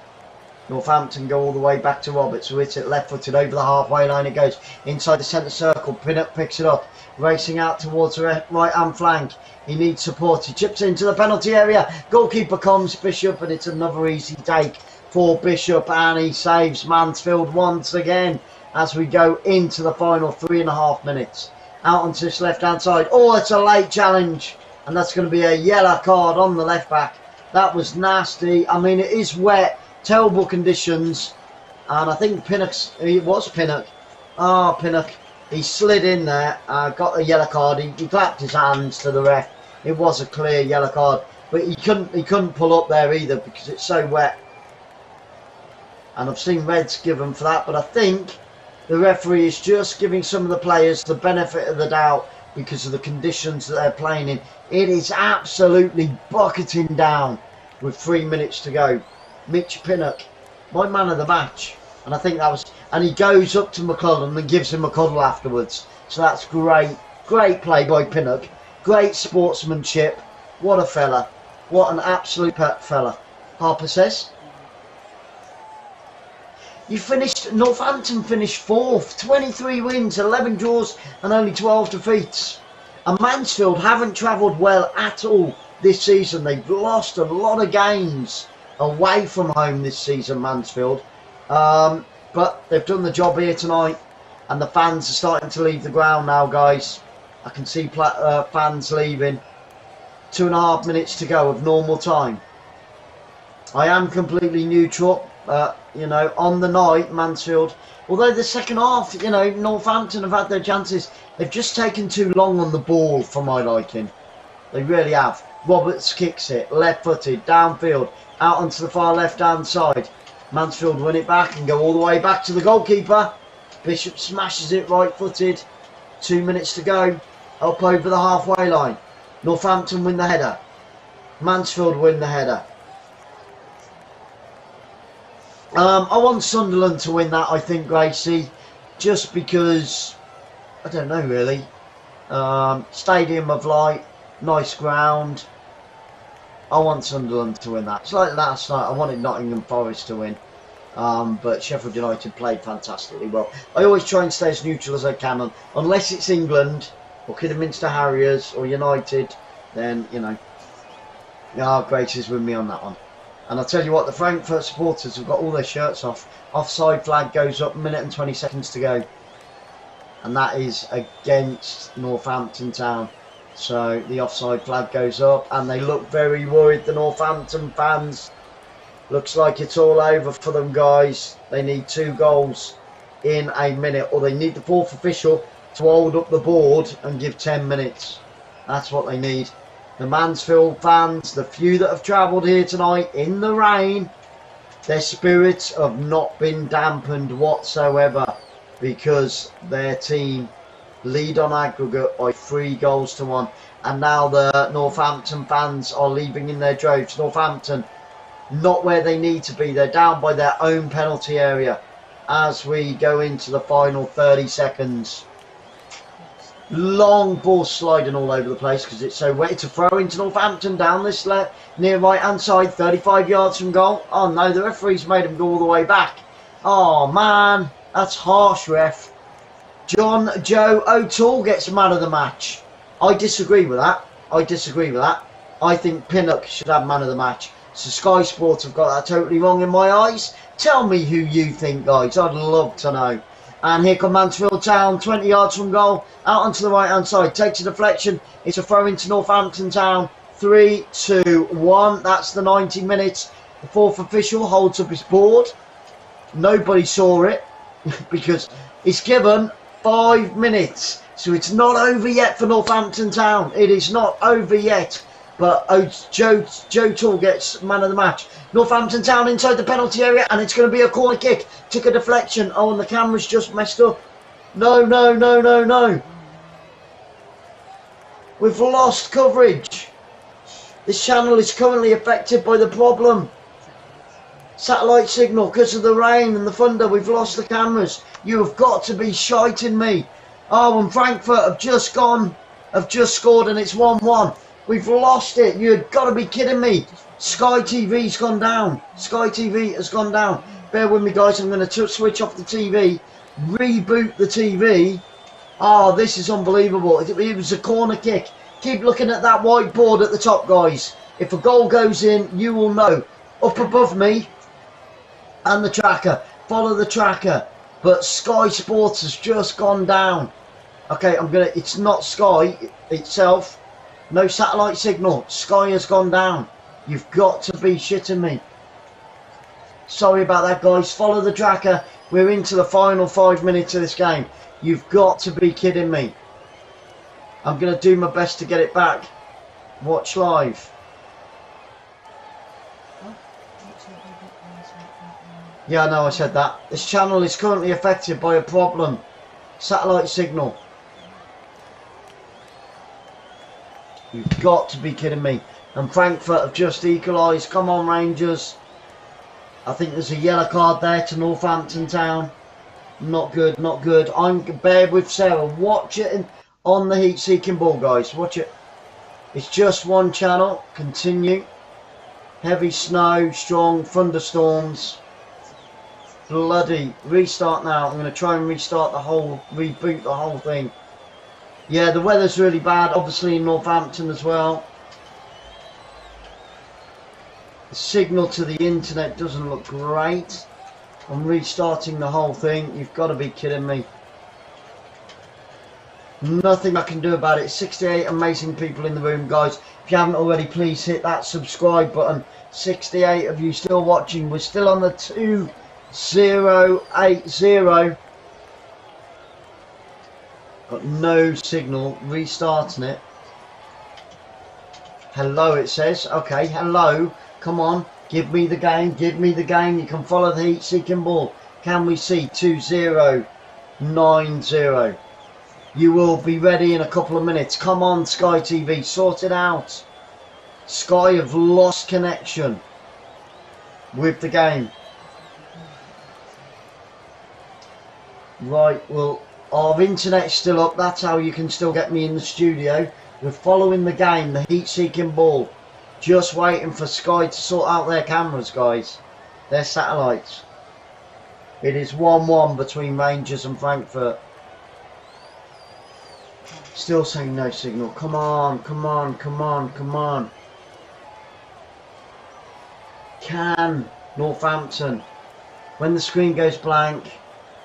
Northampton go all the way back to Roberts, who hits it left-footed over the halfway line. It goes inside the centre circle. Pinnock picks it up, racing out towards the right-hand flank. He needs support. He chips into the penalty area. Goalkeeper comes, Bishop, and it's another easy take for Bishop, and he saves Mansfield once again as we go into the final 3.5 minutes. Out onto this left-hand side. Oh, it's a late challenge, and that's going to be a yellow card on the left-back. That was nasty. I mean, it is wet. Terrible conditions, and I think it was Pinnock. Pinnock. He slid in there, got a yellow card. He clapped his hands to the ref. It was a clear yellow card, but he couldn't pull up there either because it's so wet. And I've seen reds given for that, but I think the referee is just giving some of the players the benefit of the doubt because of the conditions that they're playing in. It is absolutely bucketing down with 3 minutes to go. Mitch Pinnock, my man of the match, and I think that was, and he goes up to McCullum and gives him a cuddle afterwards. So that's great play by Pinnock, great sportsmanship. What a fella, what an absolute pet fella. Harper says, Northampton finished 4th, 23 wins, 11 draws and only 12 defeats. And Mansfield haven't travelled well at all this season. They've lost a lot of games away from home this season, Mansfield, but they've done the job here tonight, and the fans are starting to leave the ground now, guys. I can see fans leaving. 2.5 minutes to go of normal time. I am completely neutral, you know, on the night, Mansfield, although the second half, you know, Northampton have had their chances. They've just taken too long on the ball for my liking. They really have. Roberts kicks it, left-footed, downfield, out onto the far left-hand side. Mansfield win it back and go all the way back to the goalkeeper. Bishop smashes it right-footed. 2 minutes to go. Up over the halfway line. Northampton win the header. Mansfield win the header. I want Sunderland to win that, I think, Gracie. Just because, I don't know really. Stadium of Light. Nice ground. I want Sunderland to win that. It's like last night. I wanted Nottingham Forest to win. But Sheffield United played fantastically well. I always try and stay as neutral as I can. Unless it's England or Kidderminster Harriers or United, then, you know. Grace is with me on that one. And I'll tell you what, the Frankfurt supporters have got all their shirts off. Offside flag goes up, 1 minute and 20 seconds to go. And that is against Northampton Town. So the offside flag goes up and they look very worried, the Northampton fans. Looks like it's all over for them, guys. They need 2 goals in a minute, or they need the 4th official to hold up the board and give 10 minutes. That's what they need. The Mansfield fans, the few that have travelled here tonight in the rain, their spirits have not been dampened whatsoever because their team lead on aggregate by 3 goals to 1. And now the Northampton fans are leaving in their droves. Northampton not where they need to be. They're down by their own penalty area as we go into the final 30 seconds. Long ball sliding all over the place because it's so wet. It's a throw into Northampton down this near right hand side, 35 yards from goal. Oh no, the referee's made him go all the way back. Oh man, that's harsh, ref. Joe O'Toole gets man of the match. I disagree with that. I think Pinnock should have man of the match. So Sky Sports have got that totally wrong in my eyes. Tell me who you think, guys. I'd love to know. And here come Mansfield Town, 20 yards from goal, out onto the right-hand side. Takes a deflection. It's a throw into Northampton Town. 3, 2, 1. That's the 90 minutes. The fourth official holds up his board. Nobody saw it because it's given 5 minutes. So it's not over yet for Northampton Town. It is not over yet. But Joe O'Toole gets man of the match. Northampton Town inside the penalty area, and it's going to be a corner kick. Took a deflection. Oh, and the camera's just messed up. No. We've lost coverage. This channel is currently affected by the problem. Satellite signal because of the rain and the thunder. We've lost the cameras. You have got to be shiting me. Oh, and Frankfurt have just scored, and it's 1-1. We've lost it. You've got to be kidding me. Sky TV's gone down. Sky TV has gone down. Bear with me, guys. I'm going to switch off the TV. Reboot the TV. Oh, this is unbelievable. It was a corner kick. Keep looking at that white board at the top, guys. If a goal goes in, you will know. Up above me and the tracker. Follow the tracker. But Sky Sports has just gone down. Okay, it's not Sky itself. No satellite signal. Sky has gone down. You've got to be shitting me. Sorry about that, guys. Follow the tracker. We're into the final 5 minutes of this game. You've got to be kidding me. I'm going to do my best to get it back. Watch live. Yeah, I know I said that. This channel is currently affected by a problem. Satellite signal. You've got to be kidding me. And Frankfurt have just equalised. Come on, Rangers. I think there's a yellow card there to Northampton Town. Not good, not good. I'm bear with Sarah. Watch it on the heat-seeking ball, guys. Watch it. It's just one channel. Continue. Heavy snow, strong thunderstorms. Bloody. Restart now. I'm going to try and reboot the whole thing. Yeah, the weather's really bad, obviously in Northampton as well. The signal to the internet doesn't look great. I'm restarting the whole thing. You've got to be kidding me. Nothing I can do about it. 68 amazing people in the room, guys. If you haven't already, please hit that subscribe button. 68 of you still watching. We're still on the 2080. Got no signal. Restarting it. Hello, it says. Okay, hello. Come on. Give me the game. Give me the game. You can follow the heat-seeking ball. Can we see 2090? You will be ready in a couple of minutes. Come on, Sky TV. Sort it out. Sky have lost connection with the game. Right, well, our internet's still up. That's how you can still get me in the studio. We're following the game, the heat-seeking ball. Just waiting for Sky to sort out their cameras, guys. Their satellites. It is 1-1 between Rangers and Frankfurt. Still saying no signal. Come on, come on, come on, come on. Can Northampton. When the screen goes blank,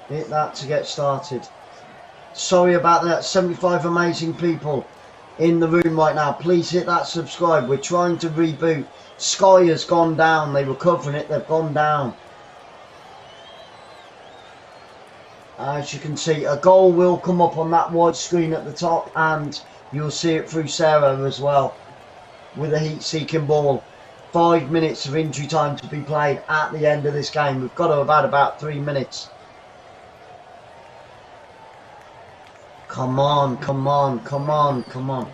hit that to get started. Sorry about that. 75 amazing people in the room right now. Please hit that subscribe. We're trying to reboot. Sky has gone down. They were covering it. They've gone down. As you can see, a goal will come up on that white screen at the top, and you'll see it through Sarah as well with a heat-seeking ball. 5 minutes of injury time to be played at the end of this game. We've got to have had about 3 minutes. Come on, come on, come on, come on.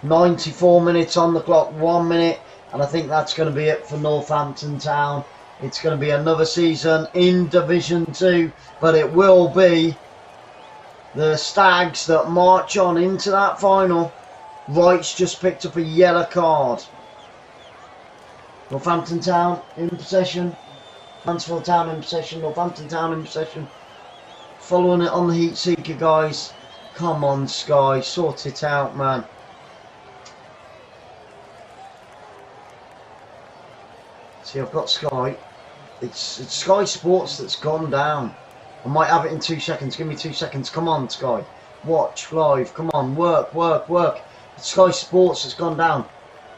94 minutes on the clock, 1 minute, and I think that's going to be it for Northampton Town. It's going to be another season in Division 2, but it will be the Stags that march on into that final. Wright's just picked up a yellow card. Northampton Town in possession. Mansfield Town in possession. Northampton Town in possession. Following it on the heat seeker, guys. Come on, Sky. Sort it out, man. See, I've got Sky. It's Sky Sports that's gone down. I might have it in 2 seconds. Give me 2 seconds. Come on, Sky. Watch live. Come on. Work, work, work. It's Sky Sports that's gone down.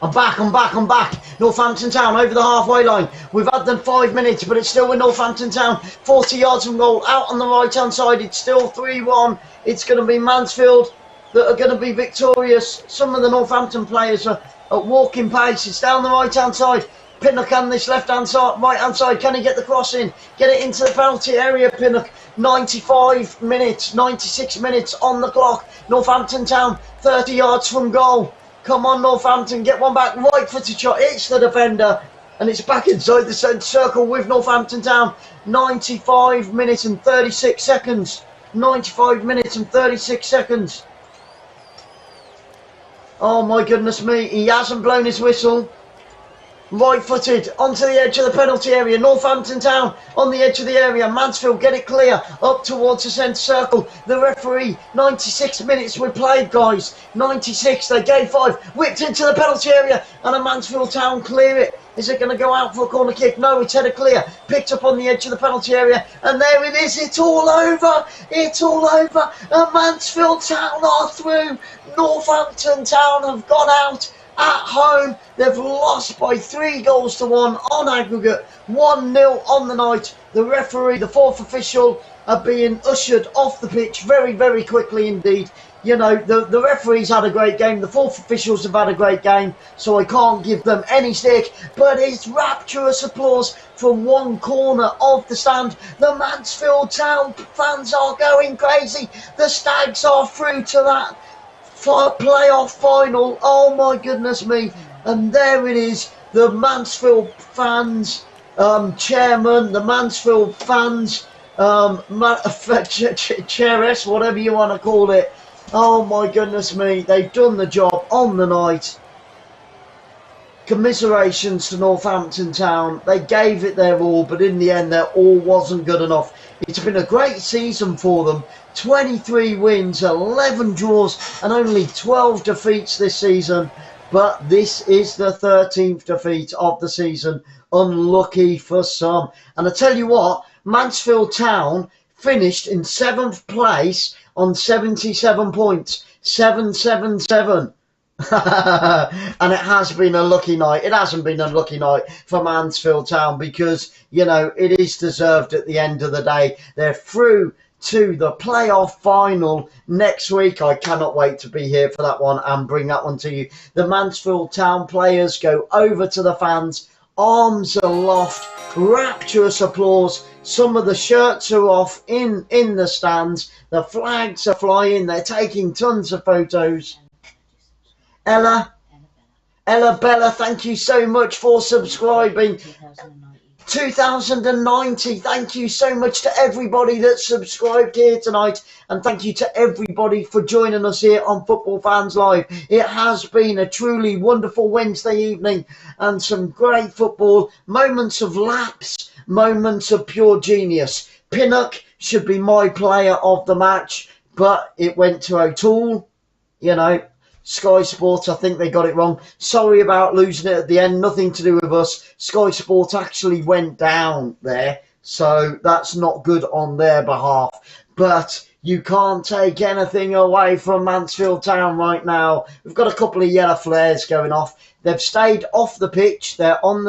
I'm back, I'm back, I'm back. Northampton Town over the halfway line. We've had them 5 minutes, but it's still with Northampton Town. 40 yards from goal. Out on the right-hand side. It's still 3-1. It's going to be Mansfield that are going to be victorious. Some of the Northampton players are at walking pace. It's down the right-hand side. Pinnock on this left-hand side, right-hand side. Can he get the cross in? Get it into the penalty area, Pinnock. 95 minutes, 96 minutes on the clock. Northampton Town, 30 yards from goal. Come on, Northampton, get one back. Right-footed shot, it's the defender. And it's back inside the centre circle with Northampton Town. 95 minutes and 36 seconds. 95 minutes and 36 seconds. Oh, my goodness me. He hasn't blown his whistle. Right-footed onto the edge of the penalty area. Northampton Town on the edge of the area. Mansfield get it clear up towards the centre circle. The referee, 96 minutes we played, guys. 96, they gave 5. Whipped into the penalty area and a Mansfield Town clear it. Is it going to go out for a corner kick? No, it's headed clear. Picked up on the edge of the penalty area. And there it is. It's all over. It's all over. And Mansfield Town are through. Northampton Town have gone out. At home, they've lost by 3-1 on aggregate, 1-0 on the night. The referee, the fourth official, are being ushered off the pitch very, very quickly indeed. You know, the referees had a great game, the fourth officials have had a great game, so I can't give them any stick, but it's rapturous applause from one corner of the stand. The Mansfield Town fans are going crazy. The Stags are through to that playoff final. Oh my goodness me. And there it is, the Mansfield fans chairman, the Mansfield fans chairess, whatever you want to call it. Oh my goodness me, they've done the job on the night. Commiserations to Northampton Town. They gave it their all, but in the end their all wasn't good enough. It's been a great season for them. 23 wins, 11 draws and only 12 defeats this season. But this is the 13th defeat of the season. Unlucky for some. And I tell you what, Mansfield Town finished in 7th place on 77 points. 777. And it has been a lucky night. It hasn't been a lucky night for Mansfield Town because, you know, it is deserved at the end of the day. They're through to the playoff final next week. I cannot wait to be here for that one and bring that one to you. The Mansfield Town players go over to the fans, arms aloft, rapturous applause. Some of the shirts are off in the stands. The flags are flying. They're taking tons of photos. Ella Bella, thank you so much for subscribing. 2090, thank you so much to everybody that subscribed here tonight, and thank you to everybody for joining us here on Football Fans Live. It has been a truly wonderful Wednesday evening and some great football, moments of lapse, moments of pure genius. Pinnock should be my player of the match, but it went to O'Toole. You know, Sky Sports, I think they got it wrong. Sorry about losing it at the end. Nothing to do with us. Sky Sports actually went down there, so that's not good on their behalf. But you can't take anything away from Mansfield Town right now. We've got a couple of yellow flares going off. They've stayed off the pitch. They're in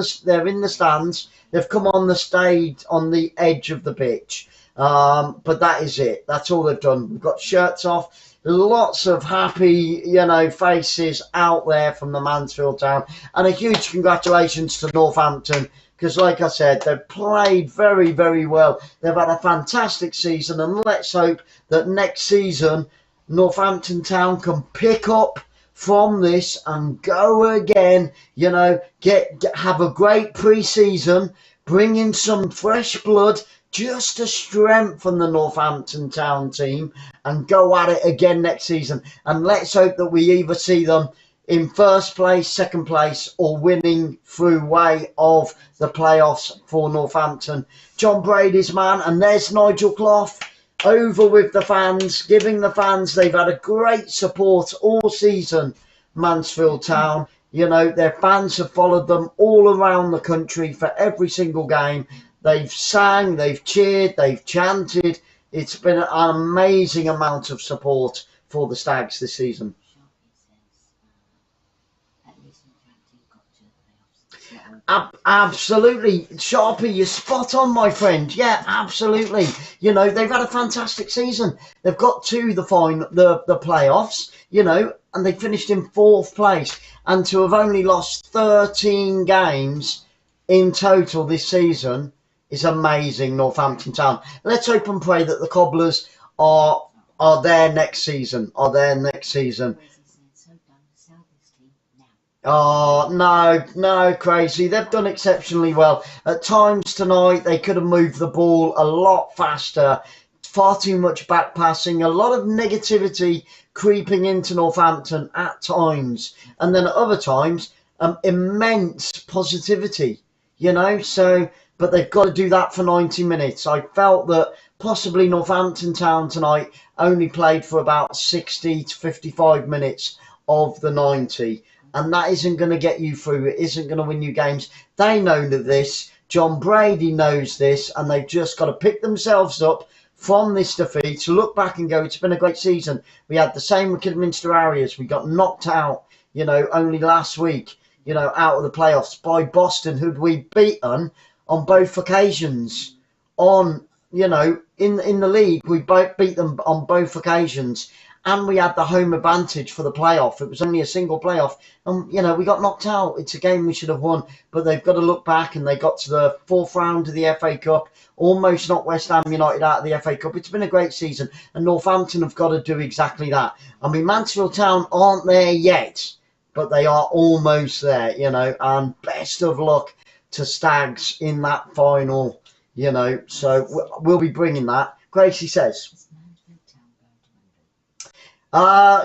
the stands. They've come on the stage on the edge of the pitch. But that is it. That's all they've done. We've got shirts off. Lots of happy, you know, faces out there from the Mansfield Town. And a huge congratulations to Northampton because, like I said, they've played very, very well. They've had a fantastic season, and let's hope that next season Northampton Town can pick up from this and go again, you know, have a great pre-season, bring in some fresh blood just to strengthen the Northampton Town team and go at it again next season. And let's hope that we either see them in first place, second place, or winning through way of the playoffs for Northampton. John Brady's man, and there's Nigel Clough over with the fans, giving the fans, they've had a great support all season, Mansfield Town. You know, their fans have followed them all around the country for every single game. They've sang, they've cheered, they've chanted. It's been an amazing amount of support for the Stags this season. Absolutely, Sharpie, you're spot on, my friend. Yeah, absolutely. You know, they've had a fantastic season. They've got to the playoffs, you know, and they finished in 4th place. And to have only lost 13 games in total this season is amazing, Northampton Town. Let's hope and pray that the Cobblers are there next season. Oh, no, crazy. They've done exceptionally well. At times tonight, they could have moved the ball a lot faster. Far too much back passing. A lot of negativity creeping into Northampton at times. And then at other times, immense positivity, you know. So, but they've got to do that for 90 minutes. I felt that possibly Northampton Town tonight only played for about 60 to 55 minutes of the 90. And that isn't going to get you through. It isn't going to win you games. They know this. John Brady knows this. And they've just got to pick themselves up from this defeat to look back and go, it's been a great season. We had the same with Kidderminster Harriers. We got knocked out, you know, only last week, you know, out of the playoffs by Boston, who'd we beaten on both occasions. On, you know, in the league, we both beat them on both occasions. And we had the home advantage for the playoff. It was only a single playoff. And, you know, we got knocked out. It's a game we should have won. But they've got to look back, and they got to the 4th round of the FA Cup. Almost knocked West Ham United out of the FA Cup. It's been a great season. And Northampton have got to do exactly that. I mean, Mansfield Town aren't there yet. But they are almost there, you know. And best of luck to Stags in that final, you know. So we'll be bringing that. Gracie says...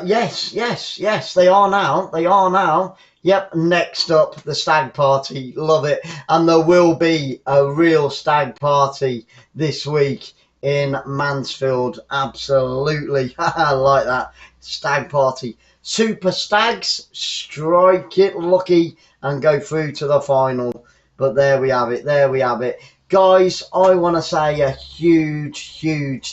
Yes, they are now. Yep, next up, the stag party. Love it. And there will be a real stag party this week in Mansfield. Absolutely. I like that. Stag party. Super Stags, strike it lucky and go through to the final. But there we have it. Guys, I want to say a huge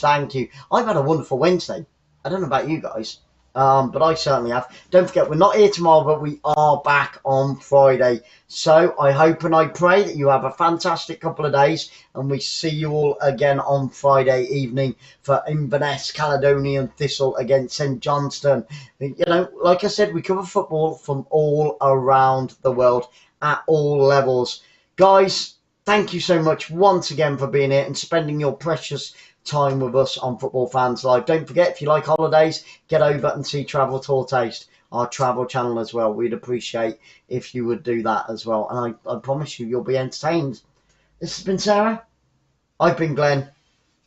thank you. I've had a wonderful Wednesday. I don't know about you guys, but I certainly have. Don't forget, we're not here tomorrow, but we are back on Friday. So I hope and I pray that you have a fantastic couple of days, and we see you all again on Friday evening for Inverness Caledonian Thistle against St Johnstone. You know, like I said, we cover football from all around the world at all levels. Guys, thank you so much once again for being here and spending your precious time with us on Football Fans Live. Don't forget, if you like holidays, get over and see Travel Tour Taste, our travel channel as well. We'd appreciate if you would do that as well. And I promise you'll be entertained. This has been Sarah. I've been Glenn.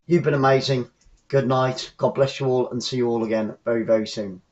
You've been amazing. Good night. God bless you all, and see you all again very, very soon.